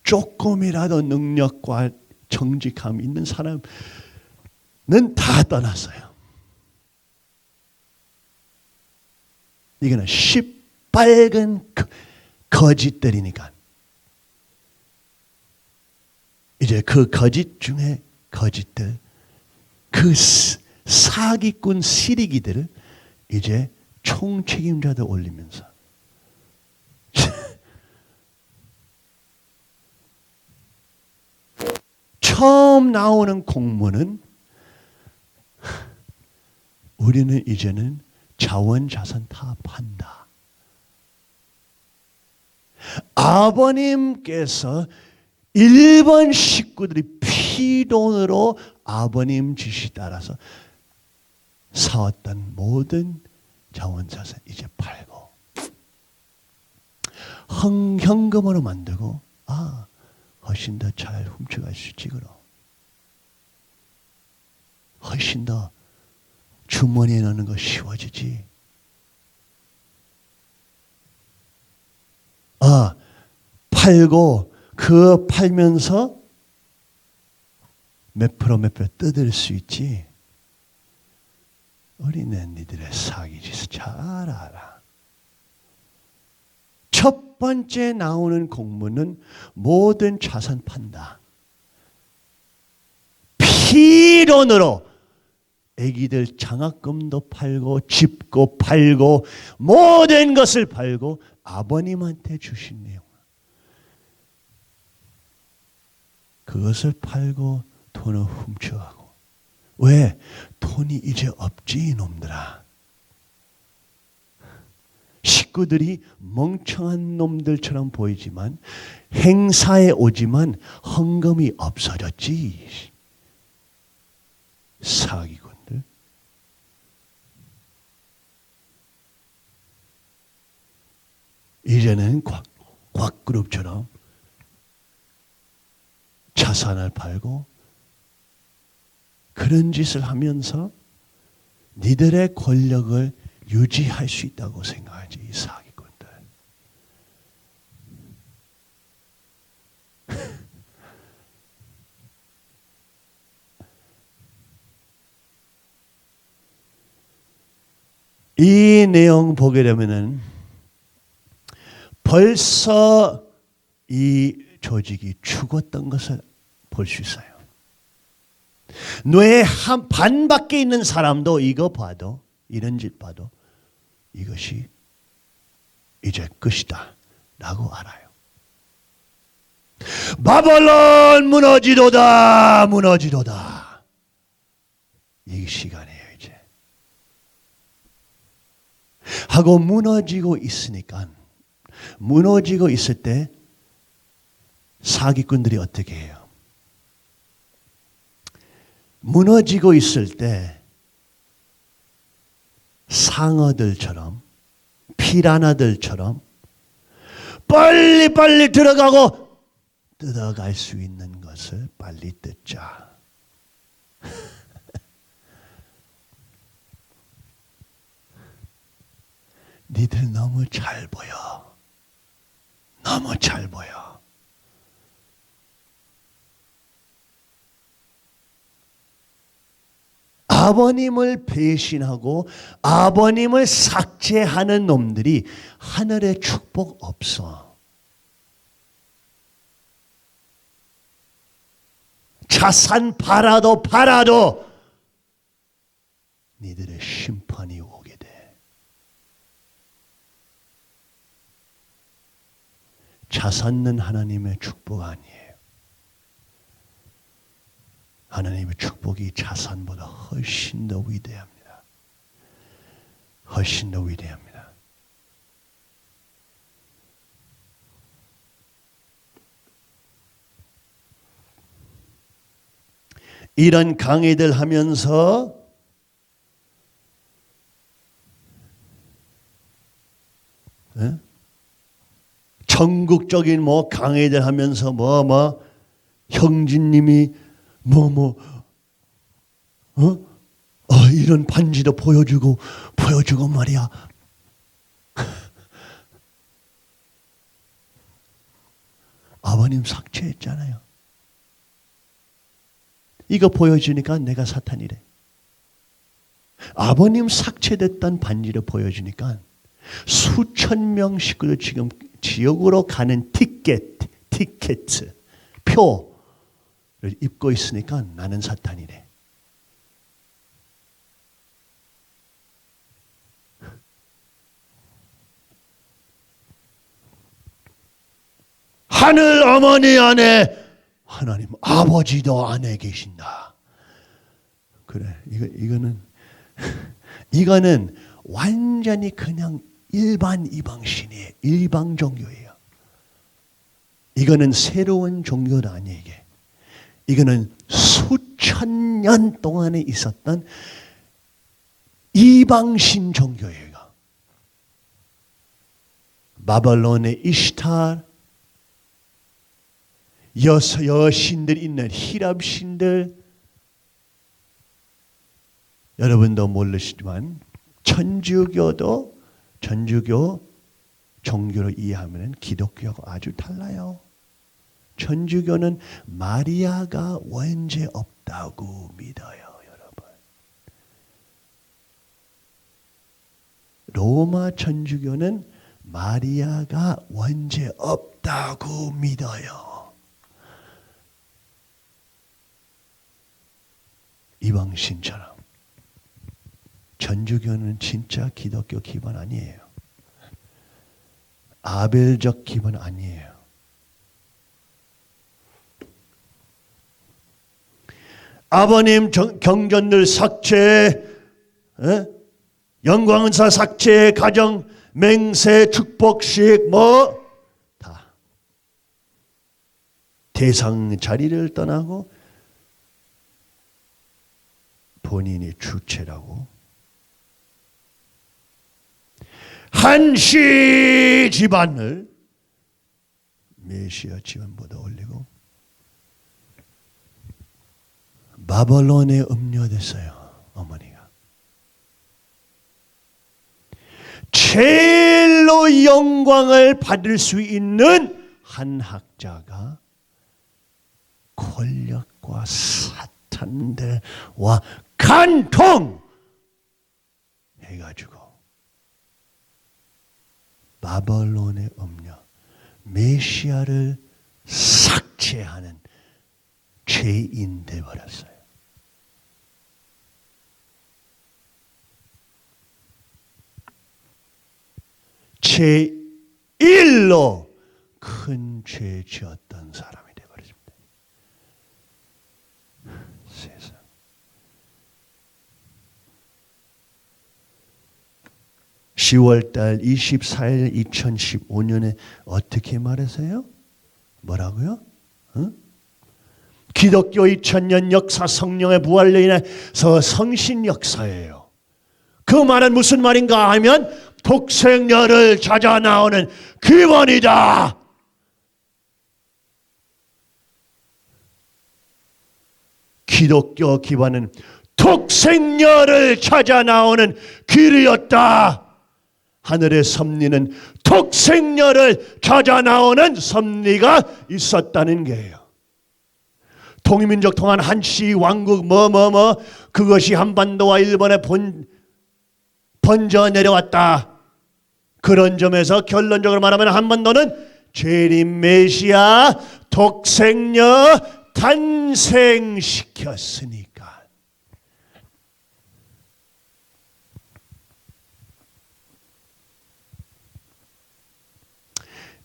조금이라도 능력과 정직함 있는 사람 다 떠났어요. 이거는 시빨간 거짓들이니까. 이제 그 거짓 중에 거짓들, 그 사기꾼 시리기들을 이제 총책임자들 올리면서 처음 나오는 공문은 우리는 이제는 자원자산 다 판다. 아버님께서 일본 식구들이 피돈으로 아버님 지시 따라서 사왔던 모든 자원자산 이제 팔고 현금으로 만들고 훨씬 더 잘 훔쳐갈 수 있지 그럼. 훨씬 더 주머니에 넣는 거 쉬워지지. 팔고 그 팔면서 몇 프로 뜯을 수 있지. 우리는 니들의 사기짓을 잘 알아. 첫 번째 나오는 공문은 모든 자산 판다. 피돈으로 애기들 장학금도 팔고 집도 팔고 모든 것을 팔고 아버님한테 주신 내용. 그것을 팔고 돈을 훔쳐가고. 왜? 돈이 이제 없지 이놈들아. 식구들이 멍청한 놈들처럼 보이지만 행사에 오지만 헌금이 없어졌지. 사기꾼들. 이제는 곽그룹처럼 자산을 팔고 그런 짓을 하면서 니들의 권력을 유지할 수 있다고 생각하지, 이 사기꾼들. 이 내용 보게 되면은 벌써 이 조직이 죽었던 것을 볼 수 있어요. 뇌 한 반밖에 있는 사람도 이거 봐도, 이런 짓 봐도 이것이 이제 끝이다 라고 알아요. 바벨론 무너지도다, 무너지도다. 이 시간이에요 이제. 하고 무너지고 있으니까, 무너지고 있을 때 사기꾼들이 어떻게 해요? 무너지고 있을 때 상어들처럼, 피라나들처럼 빨리 들어가고 뜯어갈 수 있는 것을 빨리 뜯자. 니들 너무 잘 보여. 너무 잘 보여. 아버님을 배신하고 아버님을 삭제하는 놈들이 하늘의 축복 없어. 자산 팔아도 니들의 심판이 오게 돼. 자산은 하나님의 축복 아니에요. 하나님의 축복이 자산보다 훨씬 더 위대합니다. 훨씬 더 위대합니다. 이런 강의들 하면서 전국적인 강의들 하면서 형제님이 이런 반지도 보여주고 말이야. 아버님 삭제했잖아요. 이거 보여주니까 내가 사탄이래. 아버님 삭제됐던 반지를 보여주니까 수천 명 식구들 지금 지옥으로 가는 티켓, 표를 입고 있으니까 나는 사탄이래. 하늘 어머니 안에 하나님 아버지도 안에 계신다. 그래, 이거는 완전히 그냥 일반 이방신이에요. 일방 종교예요. 이거는 새로운 종교도 아니에요. 이거는 수천 년 동안에 있었던 이방신 종교예요. 바벨론의 이시타르, 여신들 있는 히랍 신들, 여러분도 모르시지만 천주교 종교로 이해하면 기독교하고 아주 달라요. 천주교는 마리아가 원죄 없다고 믿어요, 여러분. 로마 천주교는 마리아가 원죄 없다고 믿어요. 이방신처럼. 천주교는 진짜 기독교 기본 아니에요. 아벨적 기본 아니에요. 아버님 경전들 삭제, 영광은사 삭제, 가정 맹세 축복식 다 대상 자리를 떠나고 본인이 주체라고. 한시 집안을 메시아 집안보다 올리고 바벨론에 음료됐어요. 어머니가 제일로 영광을 받을 수 있는 한 학자가 권력과 사탄들과 간통 해가지고 바벨론의 음료, 메시아를 삭제하는 죄인 되어버렸어요. 제1로 큰 죄 지었던 사람이 되어버렸습니다. 세상. 10월달 24일 2015년에 어떻게 말하세요? 뭐라고요? 기독교 2000년 역사 성령의 부활로 인해서 성신 역사예요. 그 말은 무슨 말인가 하면 독생녀를 찾아 나오는 기원이다. 기독교 기반은 독생녀를 찾아 나오는 길이었다. 하늘의 섭리는 독생녀를 찾아 나오는 섭리가 있었다는 게예요. 통일민족 통한 한시 왕국 그것이 한반도와 일본에 번져 내려왔다. 그런 점에서 결론적으로 말하면 한반도는 재림 메시아 독생녀 탄생시켰으니까.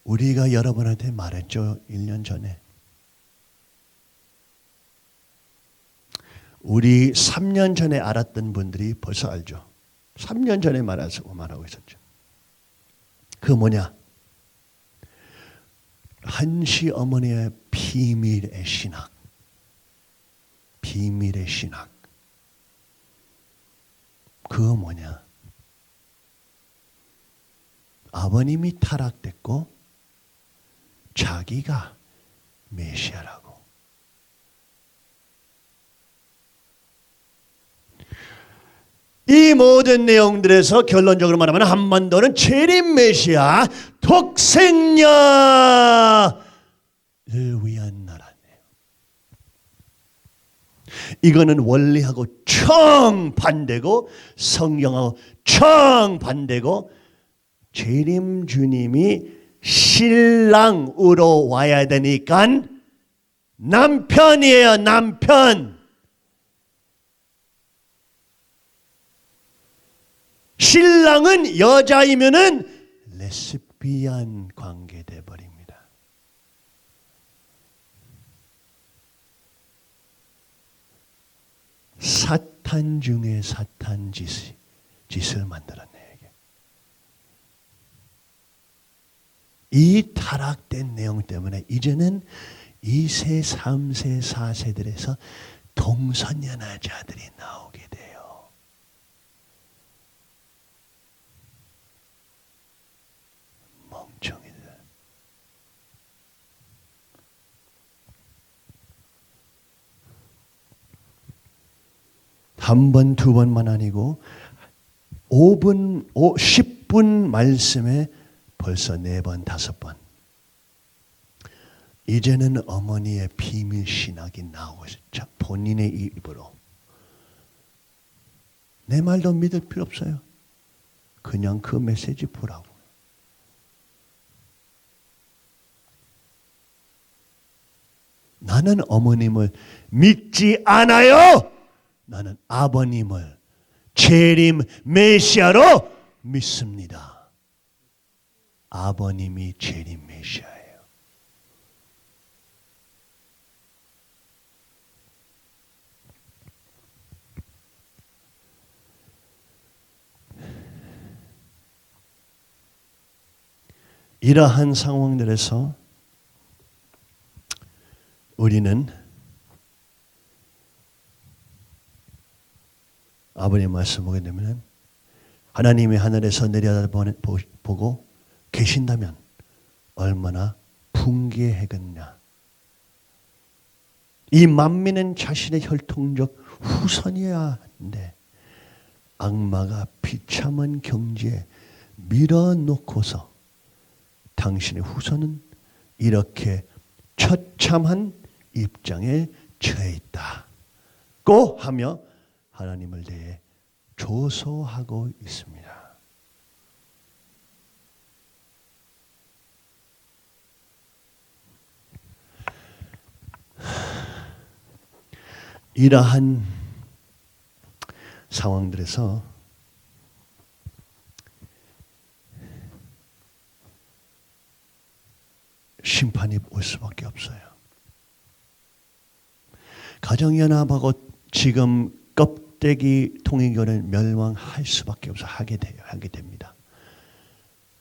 우리가 여러분한테 말했죠. 1년 전에. 우리 3년 전에 알았던 분들이 벌써 알죠. 3년 전에 말하고 있었죠. 그 뭐냐? 한시 어머니의 비밀의 신학. 비밀의 신학. 그거 뭐냐? 아버님이 타락됐고 자기가 메시아라고. 이 모든 내용들에서 결론적으로 말하면 한반도는 재림 메시아 독생녀를 위한 나라네요. 이거는 원리하고 정반대고 성경하고 정반대고 재림 주님이 신랑으로 와야 되니까 남편이에요. 남편. 신랑은 여자이면은 레스비안 관계 돼 버립니다. 사탄 중에 사탄 짓을 만들었네. 이 타락된 내용 때문에 이제는 2세, 3세, 4세들에서 동성연애자들이 나오게 돼요. 멍청이들. 한 번, 두 번만 아니고 5분, 10분 말씀에 벌써 4번, 5번. 이제는 어머니의 비밀 신학이 나오고 있어요. 본인의 입으로. 내 말도 믿을 필요 없어요. 그냥 그 메시지 보라고. 나는 어머님을 믿지 않아요. 나는 아버님을 재림 메시아로 믿습니다. 아버님이 재림 메시아예요. 이러한 상황들에서 우리는 아버님 말씀 보게 되면 하나님이 하늘에서 내려다보고 계신다면 얼마나 붕괴하겠냐. 이 만민은 자신의 혈통적 후손이어야 하는데 악마가 비참한 경지에 밀어놓고서 당신의 후손은 이렇게 처참한 입장에 처해 있다고 하며 하나님을 대해 조소하고 있습니다. 이러한 상황들에서 심판이 올 수밖에 없어요. 가정연합하고 지금 껍데기 통일교를 멸망할 수밖에 없어 하게 됩니다.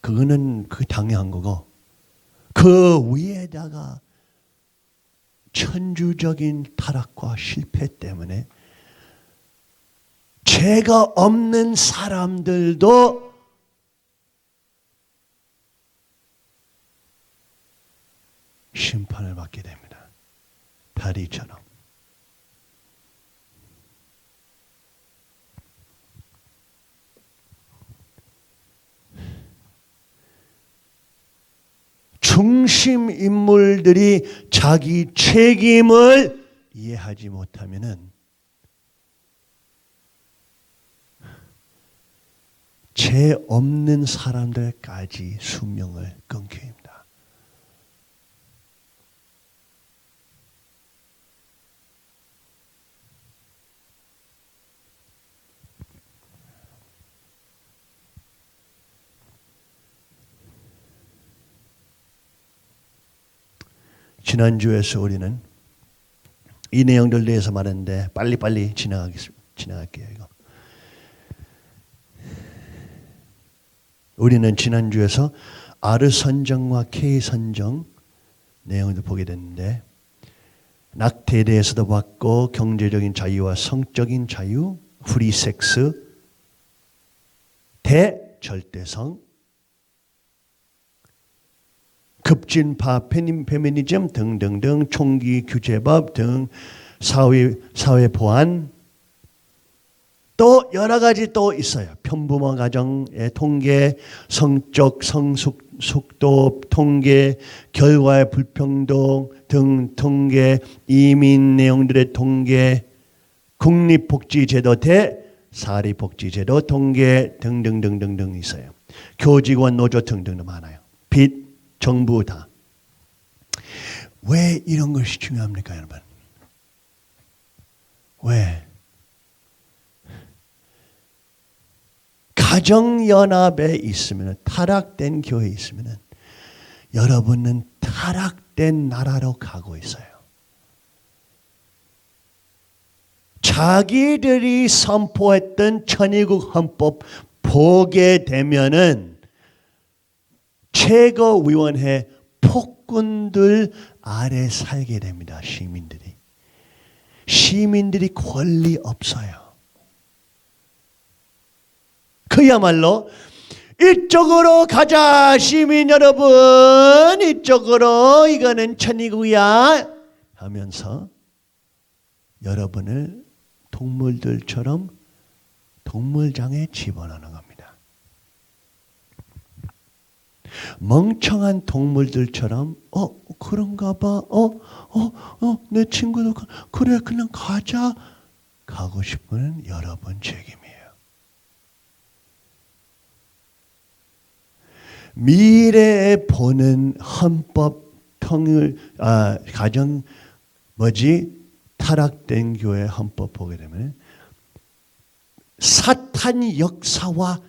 그거는 그 당연한 거고 그 위에다가 천주적인 타락과 실패 때문에 죄가 없는 사람들도 심판을 받게 됩니다. 다리처럼. 중심 인물들이 자기 책임을 이해하지 못하면은 죄 없는 사람들까지 수명을 끊게 됩니다. 지난주에서 우리는 이 내용들 대해서 말했는데 빨리빨리 지나갈게요. 이거. 우리는 지난주에서 R 선정과 K 선정 내용을 보게 됐는데 낙태에 대해서도 봤고 경제적인 자유와 성적인 자유, 프리섹스, 대절대성, 급진파, 페미니즘 등등등 총기 규제법 등 사회 보안 또 여러 가지 또 있어요. 편부모 가정의 통계, 성적 성숙도 통계, 결과의 불평등 등 통계, 이민 내용들의 통계, 국립복지제도, 대사립복지제도, 동계 등등등등등 있어요. 교직원 노조 등등도 많아요. 빚, 정부 다. 왜 이런 것이 중요합니까, 여러분? 왜? 가정연합에 있으면, 타락된 교회에 있으면 여러분은 타락된 나라로 가고 있어요. 자기들이 선포했던 천의국 헌법 보게 되면은 최고위원회 폭군들 아래 살게 됩니다. 시민들이 권리 없어요. 그야말로 이쪽으로 가자, 시민 여러분, 이쪽으로, 이거는 천의국이야 하면서 여러분을 동물들처럼 동물장에 집어넣는 겁니다. 멍청한 동물들처럼 그런가 봐, 내 친구도 그래, 그냥 가자 가고 싶은 여러분 책임이에요. 미래에 보는 헌법 가정 타락된 교회 헌법 보게 되면 사탄 역사와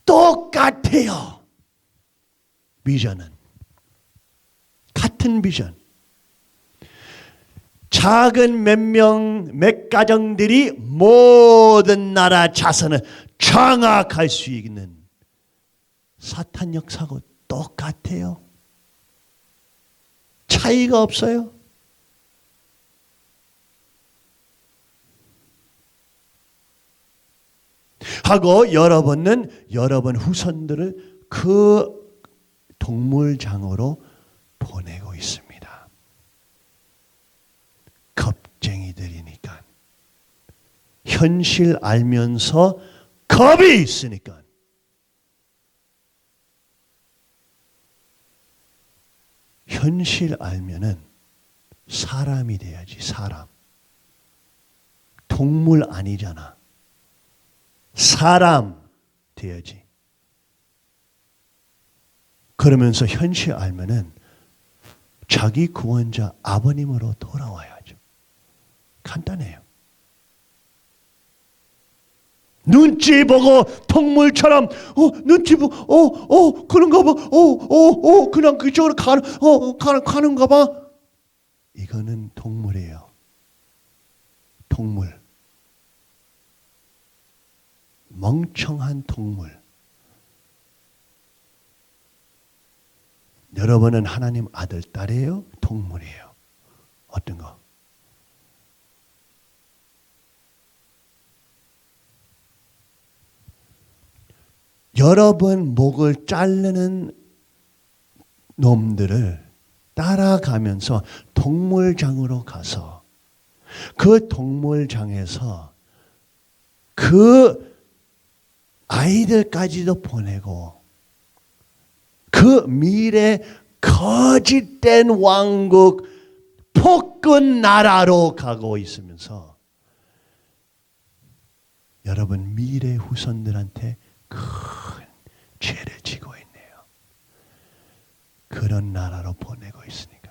똑같아요. 비전은 같은 비전. 작은 몇 가정들이 모든 나라 자선을 장악할 수 있는 사탄 역사하고 똑같아요. 차이가 없어요. 하고 여러분은 여러분 후손들을 그 동물장으로 보내고 있습니다. 겁쟁이들이니까. 현실 알면서 겁이 있으니까. 현실 알면은 사람이 돼야지, 사람. 동물 아니잖아. 사람 돼야지. 그러면서 현실 알면은 자기 구원자 아버님으로 돌아와야죠. 간단해요. 눈치 보고 동물처럼 눈치 보고 그런가 봐. 그냥 그쪽으로 가는가 봐. 이거는 동물이에요. 동물. 멍청한 동물. 여러분은 하나님 아들, 딸이에요? 동물이에요? 어떤 거? 여러분 목을 자르는 놈들을 따라가면서 동물장으로 가서 그 동물장에서 그 아이들까지도 보내고 그 미래 거짓된 왕국 폭군 나라로 가고 있으면서 여러분 미래 후손들한테 큰 죄를 지고 있네요. 그런 나라로 보내고 있으니까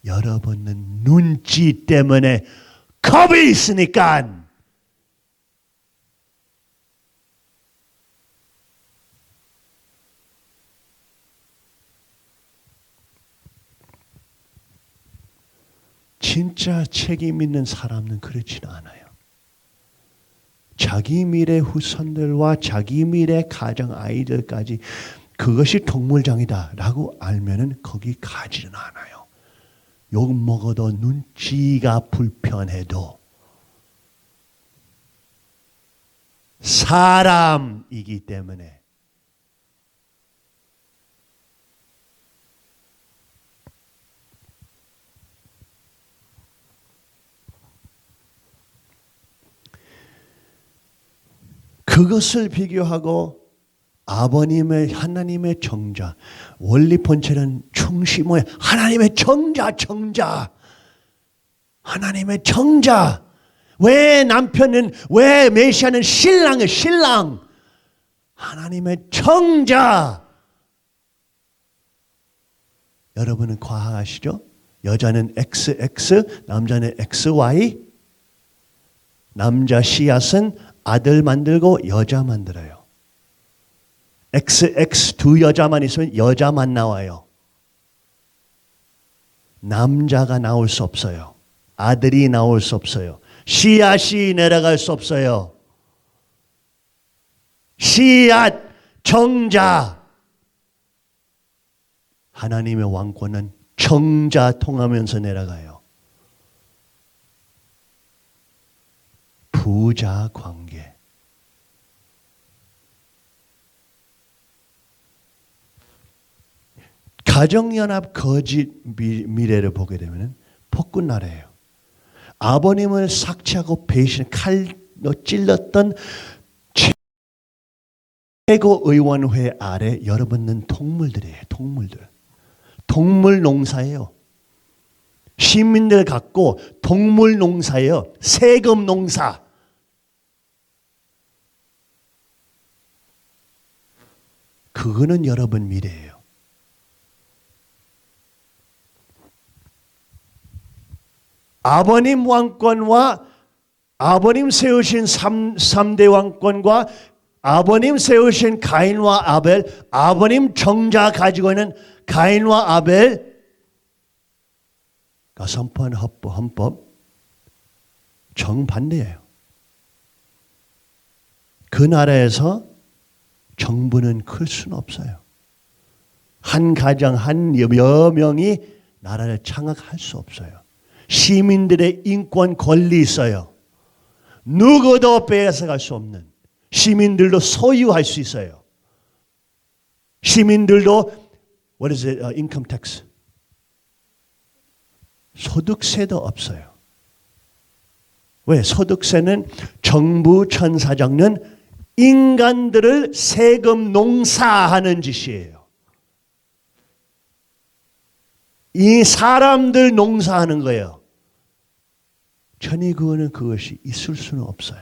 여러분은 눈치 때문에 겁이 있으니까 진짜 책임 있는 사람은 그렇지는 않아요. 자기 미래 후손들과 자기 미래 가정 아이들까지 그것이 동물장이다라고 알면은 거기 가지는 않아요. 욕 먹어도 눈치가 불편해도 사람이기 때문에 그것을 비교하고 아버님의 하나님의 정자 원리 본체는 충심의 하나님의 정자 하나님의 정자 왜 남편은, 왜 메시아는 신랑이에요? 신랑. 하나님의 청자. 여러분은 과학하시죠? 여자는 XX, 남자는 XY. 남자 씨앗은 아들 만들고 여자 만들어요. XX 두 여자만 있으면 여자만 나와요. 남자가 나올 수 없어요. 아들이 나올 수 없어요. 씨앗이 내려갈 수 없어요. 씨앗, 정자. 하나님의 왕권은 정자 통하면서 내려가요. 부자 관계. 가정연합 거짓 미래를 보게 되면 폭군 나라예요. 아버님을 삭제하고 배신, 칼로 찔렀던 최고의원회 아래 여러분은 동물들이에요. 동물들. 동물 농사예요. 시민들 갖고 동물 농사예요. 세금 농사. 그거는 여러분 미래예요. 아버님 왕권과 아버님 세우신 3대 왕권과 아버님 세우신 가인과 아벨, 아버님 정자 가지고 있는 가인과 아벨 선포한 헌법 정반대예요. 그 나라에서 정부는 클 수는 없어요. 한 가정 한 여명이 나라를 장악할 수 없어요. 시민들의 인권 권리 있어요. 누구도 빼앗아갈 수 없는. 시민들도 소유할 수 있어요. 시민들도 what is it? Income tax. 소득세도 없어요. 왜? 소득세는 정부 천사장은 인간들을 세금 농사하는 짓이에요. 이 사람들 농사하는 거예요. 천의구원은 그것이 있을 수는 없어요.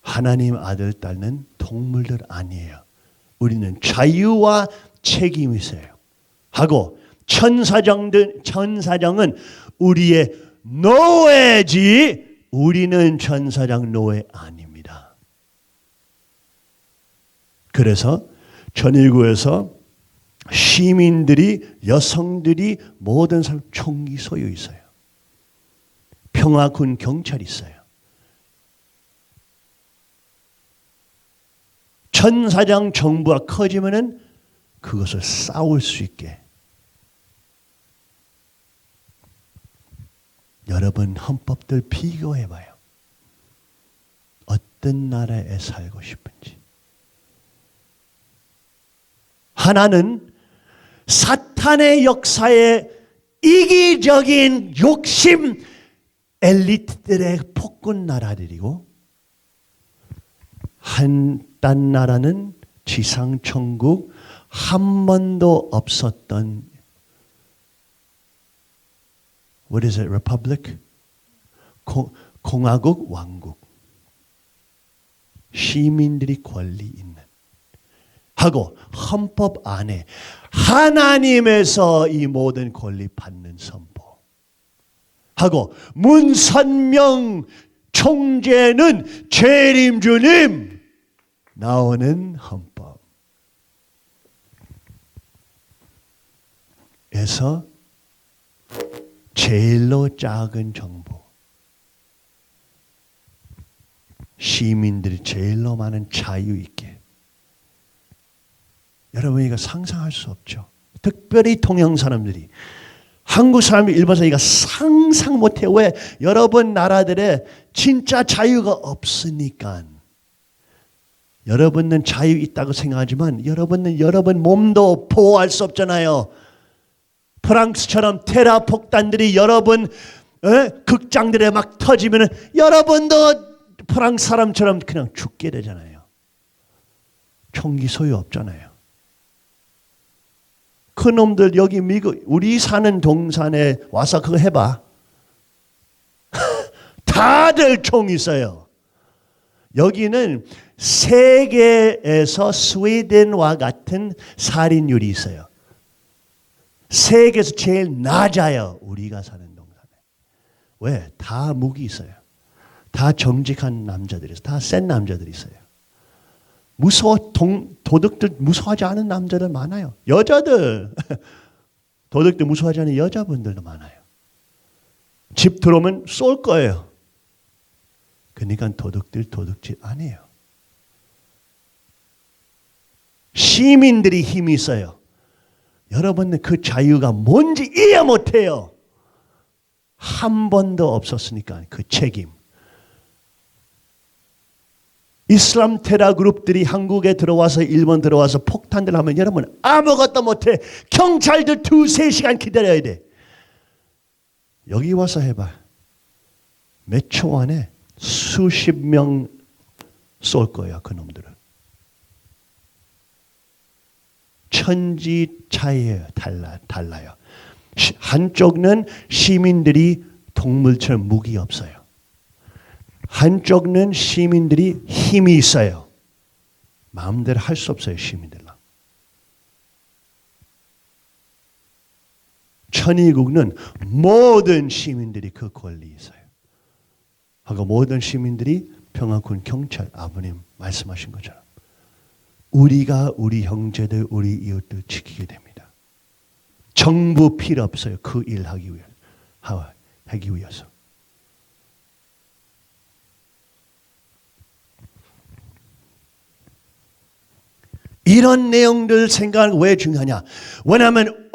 하나님 아들 딸은 동물들 아니에요. 우리는 자유와 책임이 있어요. 하고 천사장은 우리의 노예지 우리는 천사장 노예 아닙니다. 그래서 전일구에서 시민들이 여성들이 모든 사람 총기 소유 있어요. 평화군 경찰 있어요. 천사장 정부가 커지면은 그것을 싸울 수 있게. 여러분 헌법들 비교해봐요. 어떤 나라에 살고 싶은지. 하나는 사탄의 역사에 이기적인 욕심 엘리트들의 폭군 나라들이고 딴 나라는 지상천국 한 번도 없었던 What is it? Republic? 공화국, 왕국. 시민들이 권리 있는. 하고 헌법 안에 하나님에서 이 모든 권리 받는 선포. 하고 문선명 총재는 재림주님 나오는 헌법. 에서 제일로 작은 정부. 시민들이 제일로 많은 자유 있게. 여러분 이거 상상할 수 없죠. 특별히 동양 사람들이. 한국 사람이 일본 사람이 상상 못해요. 왜? 여러분 나라들의 진짜 자유가 없으니까. 여러분은 자유 있다고 생각하지만 여러분은 여러분 몸도 보호할 수 없잖아요. 프랑스처럼 테러 폭탄들이 여러분 극장들에 막 터지면 여러분도 프랑스 사람처럼 그냥 죽게 되잖아요. 총기 소유 없잖아요. 그 놈들 여기 미국 우리 사는 동산에 와서 그거 해봐. 다들 총 있어요. 여기는 세계에서 스웨덴과 같은 살인율이 있어요. 세계에서 제일 낮아요. 우리가 사는 동산에. 왜? 다 무기 있어요. 다 정직한 남자들이 있어요. 다 센 남자들이 있어요. 도둑들 무서워하지 않은 남자들 많아요. 여자들 도둑들 무서워하지 않은 여자분들도 많아요. 집 들어오면 쏠 거예요. 그러니까 도둑질 안 해요. 시민들이 힘이 있어요. 여러분은 그 자유가 뭔지 이해 못해요. 한 번도 없었으니까 그 책임. 이슬람 테러 그룹들이 한국에 들어와서 일본 들어와서 폭탄들 하면 여러분 아무것도 못해. 경찰들 2-3시간 기다려야 돼. 여기 와서 해봐. 몇 초 안에 수십 명 쏠 거야 그 놈들을. 천지 차이예요. 달라요. 한쪽은 시민들이 동물처럼 무기 없어요. 한쪽은 시민들이 힘이 있어요. 마음대로 할 수 없어요. 시민들은. 천의국은 모든 시민들이 그 권리 있어요. 하고 모든 시민들이 평화군 경찰 아버님 말씀하신 것처럼 우리가 우리 형제들 우리 이웃들 지키게 됩니다. 정부 필요 없어요. 그 일 하기 위해서. 이런 내용들 생각하는 왜 중요하냐? 왜냐하면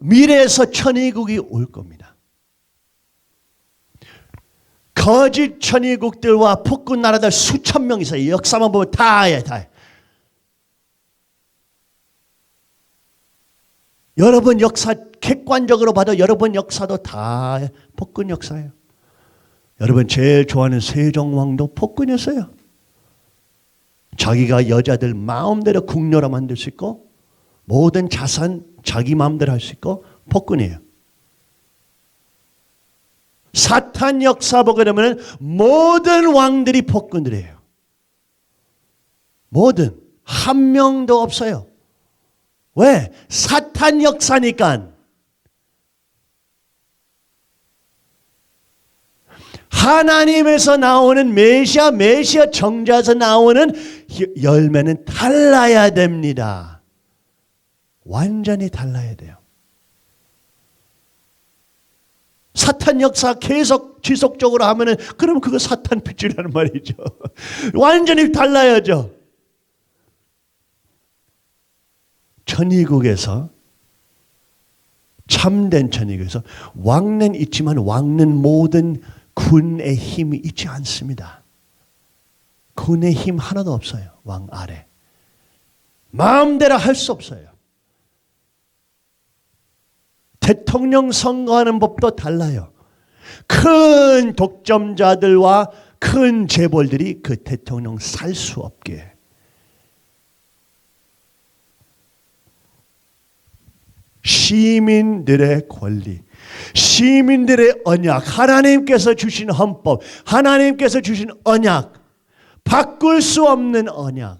미래에서 천의국이 올 겁니다. 거짓 천의국들과 폭군 나라들 수천 명 있어요. 역사만 보면 다 해. 여러분 역사 객관적으로 봐도 여러분 역사도 다 폭군 역사예요. 여러분 제일 좋아하는 세종왕도 폭군이었어요. 자기가 여자들 마음대로 궁녀로 만들 수 있고 모든 자산 자기 마음대로 할 수 있고 폭군이에요. 사탄 역사 보게 되면 모든 왕들이 폭군들이에요. 모든 한 명도 없어요. 왜? 사탄 역사니까. 하나님에서 나오는 메시아 정자에서 나오는 열매는 달라야 됩니다. 완전히 달라야 돼요. 사탄 역사 계속 지속적으로 하면은 그럼 그거 사탄 핏줄이라는 말이죠. 완전히 달라야죠. 천의국에서 참된 천의국에서 왕는 있지만 왕는 모든 군의 힘이 있지 않습니다. 군의 힘 하나도 없어요. 왕 아래. 마음대로 할 수 없어요. 대통령 선거하는 법도 달라요. 큰 독점자들과 큰 재벌들이 그 대통령 살 수 없게. 시민들의 권리, 시민들의 언약, 하나님께서 주신 헌법, 하나님께서 주신 언약, 바꿀 수 없는 언약을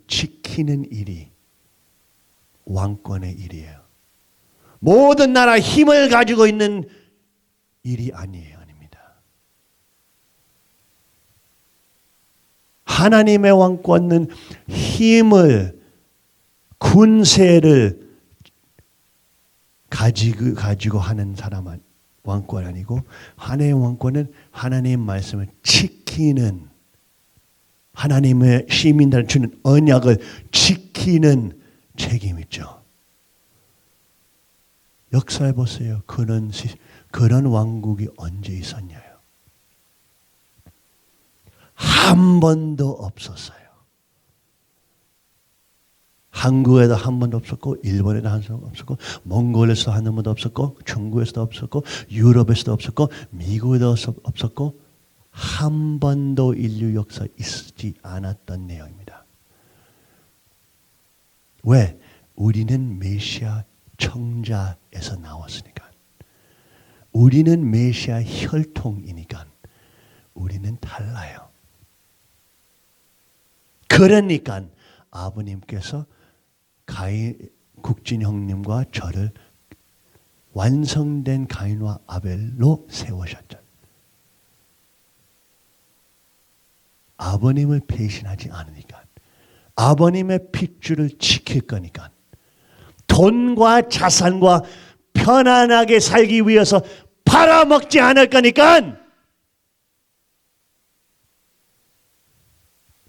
지키는 일이 왕권의 일이에요. 모든 나라 힘을 가지고 있는 일이 아닙니다. 하나님의 왕권은 힘을, 군세를 가지고 하는 사람은 왕권 아니고 하나님의 왕권은 하나님의 말씀을 지키는, 하나님의 시민들을 주는 언약을 지키는 책임이 있죠. 역사해 보세요. 그런 왕국이 언제 있었냐요? 한 번도 없었어요. 한국에도 한 번도 없었고, 일본에도 한 번도 없었고, 몽골에서도 한 번도 없었고, 중국에서도 없었고, 유럽에서도 없었고, 미국에도 없었고, 한 번도 인류 역사에 있지 않았던 내용입니다. 왜? 우리는 메시아 청자에서 나왔으니까, 우리는 메시아 혈통이니까 우리는 달라요. 그러니까 아버님께서 국진 형님과 저를 완성된 가인과 아벨로 세우셨죠. 아버님을 배신하지 않으니까, 아버님의 핏줄을 지킬 거니까, 돈과 자산과 편안하게 살기 위해서 팔아먹지 않을 거니까,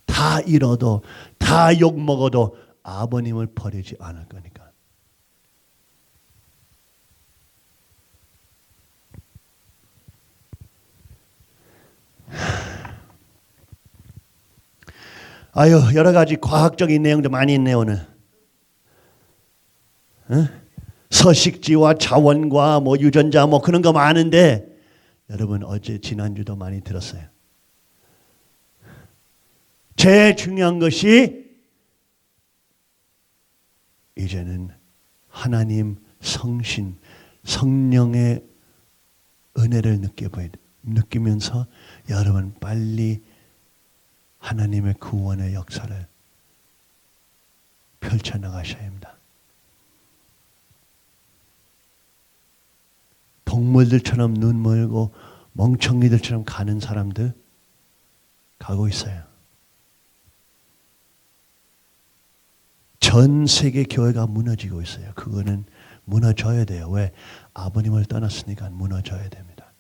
다 잃어도 다 욕먹어도 아버님을 버리지 않을 거니까. 아유, 여러 가지 과학적인 내용도 많이 있네요 오늘. 서식지와 자원과 뭐 유전자 뭐 그런 거 많은데, 여러분 어제 지난주도 많이 들었어요. 제일 중요한 것이 이제는 하나님 성신 성령의 은혜를 느끼면서 여러분 빨리 하나님의 구원의 역사를 펼쳐나가셔야 합니다. 동물들처럼 눈 멀고 멍청이들처럼 가는 사람들 가고 있어요. 전 세계 교회가 무너지고 있어요. 그거는 무너져야 돼요. 왜? 아버님을 떠났으니까 무너져야 됩니다.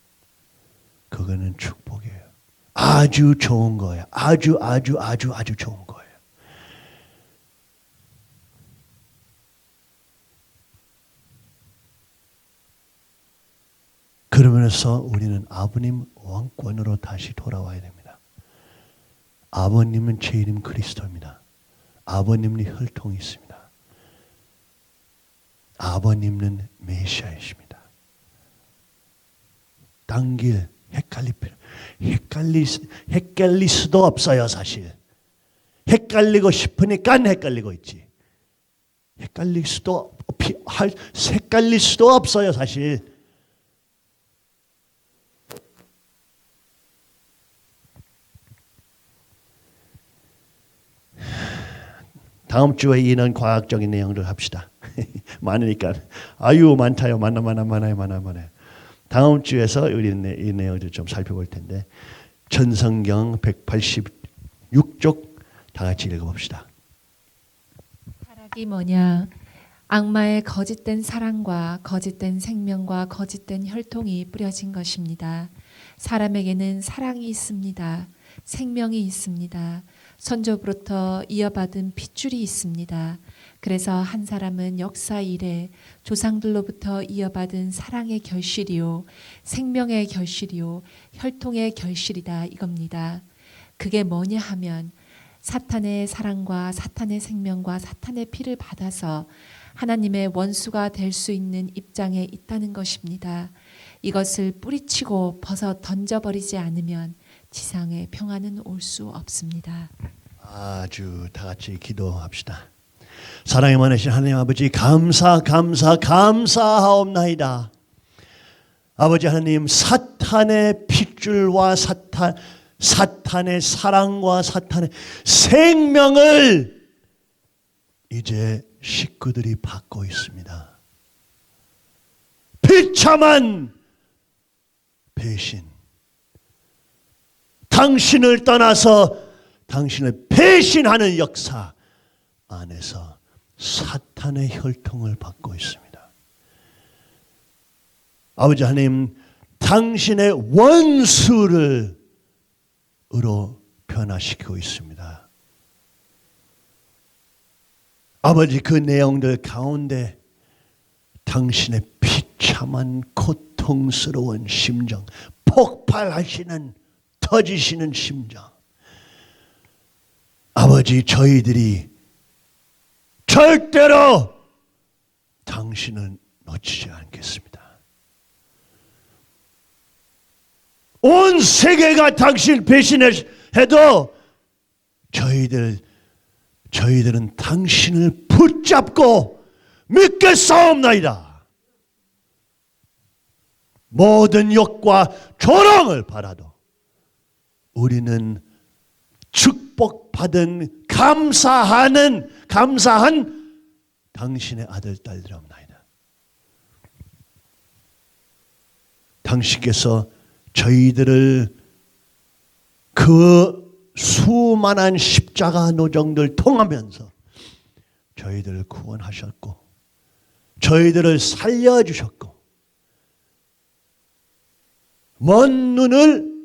그거는 축복이에요. 아주 좋은 거예요. 아주 좋은 거예요. 그러면서 우리는 아버님 왕권으로 다시 돌아와야 됩니다. 아버님은 제 이름 그리스도입니다. 아버님은 혈통이 있습니다. 아버님은 메시아이십니다. 딴 길 헷갈릴 수도 없어요. 사실 헷갈리고 싶으니까 헷갈리고 있지. 헷갈릴 수도 없어요. 사실 다음 주에 이런 과학적인 내용들 합시다. 많으니까. 아유 많아요. 많아요. 다음 주에서 우리 이 내용들 좀 살펴볼 텐데, 전성경 186쪽 다 같이 읽어봅시다. 타락이 뭐냐? 악마의 거짓된 사랑과 거짓된 생명과 거짓된 혈통이 뿌려진 것입니다. 사람에게는 사랑이 있습니다. 생명이 있습니다. 선조부터 이어받은 핏줄이 있습니다. 그래서 한 사람은 역사 이래 조상들로부터 이어받은 사랑의 결실이요, 생명의 결실이요, 혈통의 결실이다 이겁니다. 그게 뭐냐 하면 사탄의 사랑과 사탄의 생명과 사탄의 피를 받아서 하나님의 원수가 될 수 있는 입장에 있다는 것입니다. 이것을 뿌리치고 벗어 던져버리지 않으면 지상에 평안은 올 수 없습니다. 아주 다 같이 기도합시다. 사랑이 많으신 하나님 아버지, 감사하옵나이다. 아버지 하나님, 사탄의 핏줄과 사탄의 사랑과 사탄의 생명을 이제 식구들이 받고 있습니다. 비참한 배신, 당신을 떠나서 당신을 배신하는 역사 안에서 사탄의 혈통을 받고 있습니다. 아버지 하나님, 당신의 원수를 으로 변화시키고 있습니다. 아버지, 그 내용들 가운데 당신의 비참한 고통스러운 심정, 폭발하시는 터지시는 심정, 아버지, 저희들이 절대로 당신을 놓치지 않겠습니다. 온 세계가 당신 배신해도 저희들은 당신을 붙잡고 믿겠사옵나이다. 모든 욕과 조롱을 받아도 우리는 축복받은 감사한 당신의 아들 딸들이옵나이다. 당신께서 저희들을 그 수많은 십자가 노정들 통하면서 저희들을 구원하셨고 저희들을 살려주셨고 먼 눈을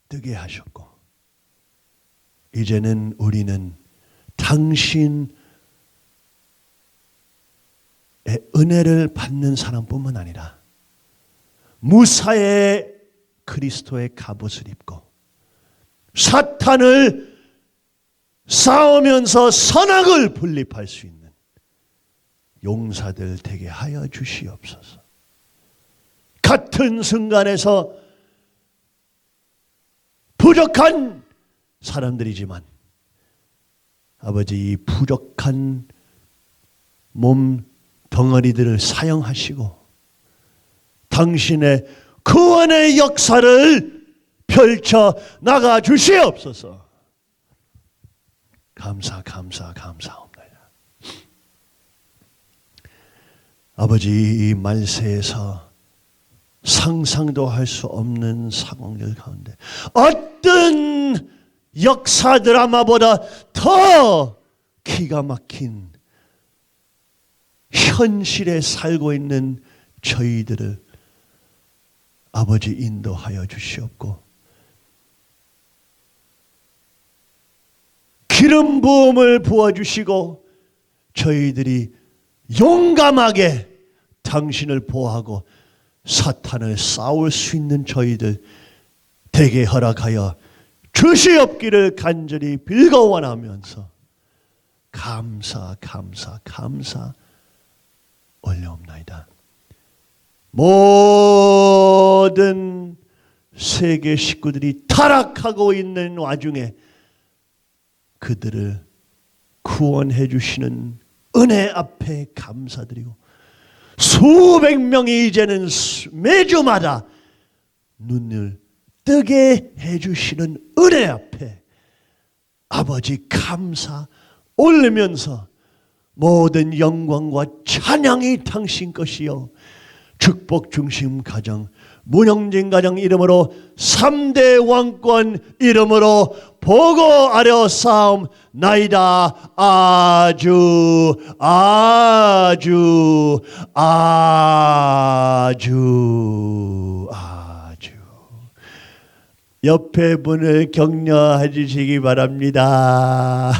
뜨게 하셨고 이제는 우리는 당신의 은혜를 받는 사람뿐만 아니라 무사의 그리스도의 갑옷을 입고 사탄을 싸우면서 선악을 분립할 수 있는 용사들 되게 하여 주시옵소서. 같은 순간에서 부족한 사람들이지만 아버지 이 부족한 몸 덩어리들을 사용하시고 당신의 구원의 역사를 펼쳐 나가 주시옵소서. 감사합니다. 아버지 이 말세에서 상상도 할 수 없는 상황들 가운데 어떤 역사 드라마보다 더 기가 막힌 현실에 살고 있는 저희들을 아버지 인도하여 주시옵고 기름 부음을 부어주시고 저희들이 용감하게 당신을 보호하고 사탄을 싸울 수 있는 저희들 되게 허락하여 주시옵기를 간절히 빌고 원하면서 감사 올려옵나이다. 모든 세계 식구들이 타락하고 있는 와중에 그들을 구원해 주시는 은혜 앞에 감사드리고 수백 명이 이제는 매주마다 눈을 뜨게 해주시는 은혜 앞에 아버지 감사 올리면서 모든 영광과 찬양이 당신 것이요 축복 중심 가정 문영진 가정 이름으로 3대 왕권 이름으로 보고 아려 싸움 나이다. 아주 옆에 분을 격려해 주시기 바랍니다.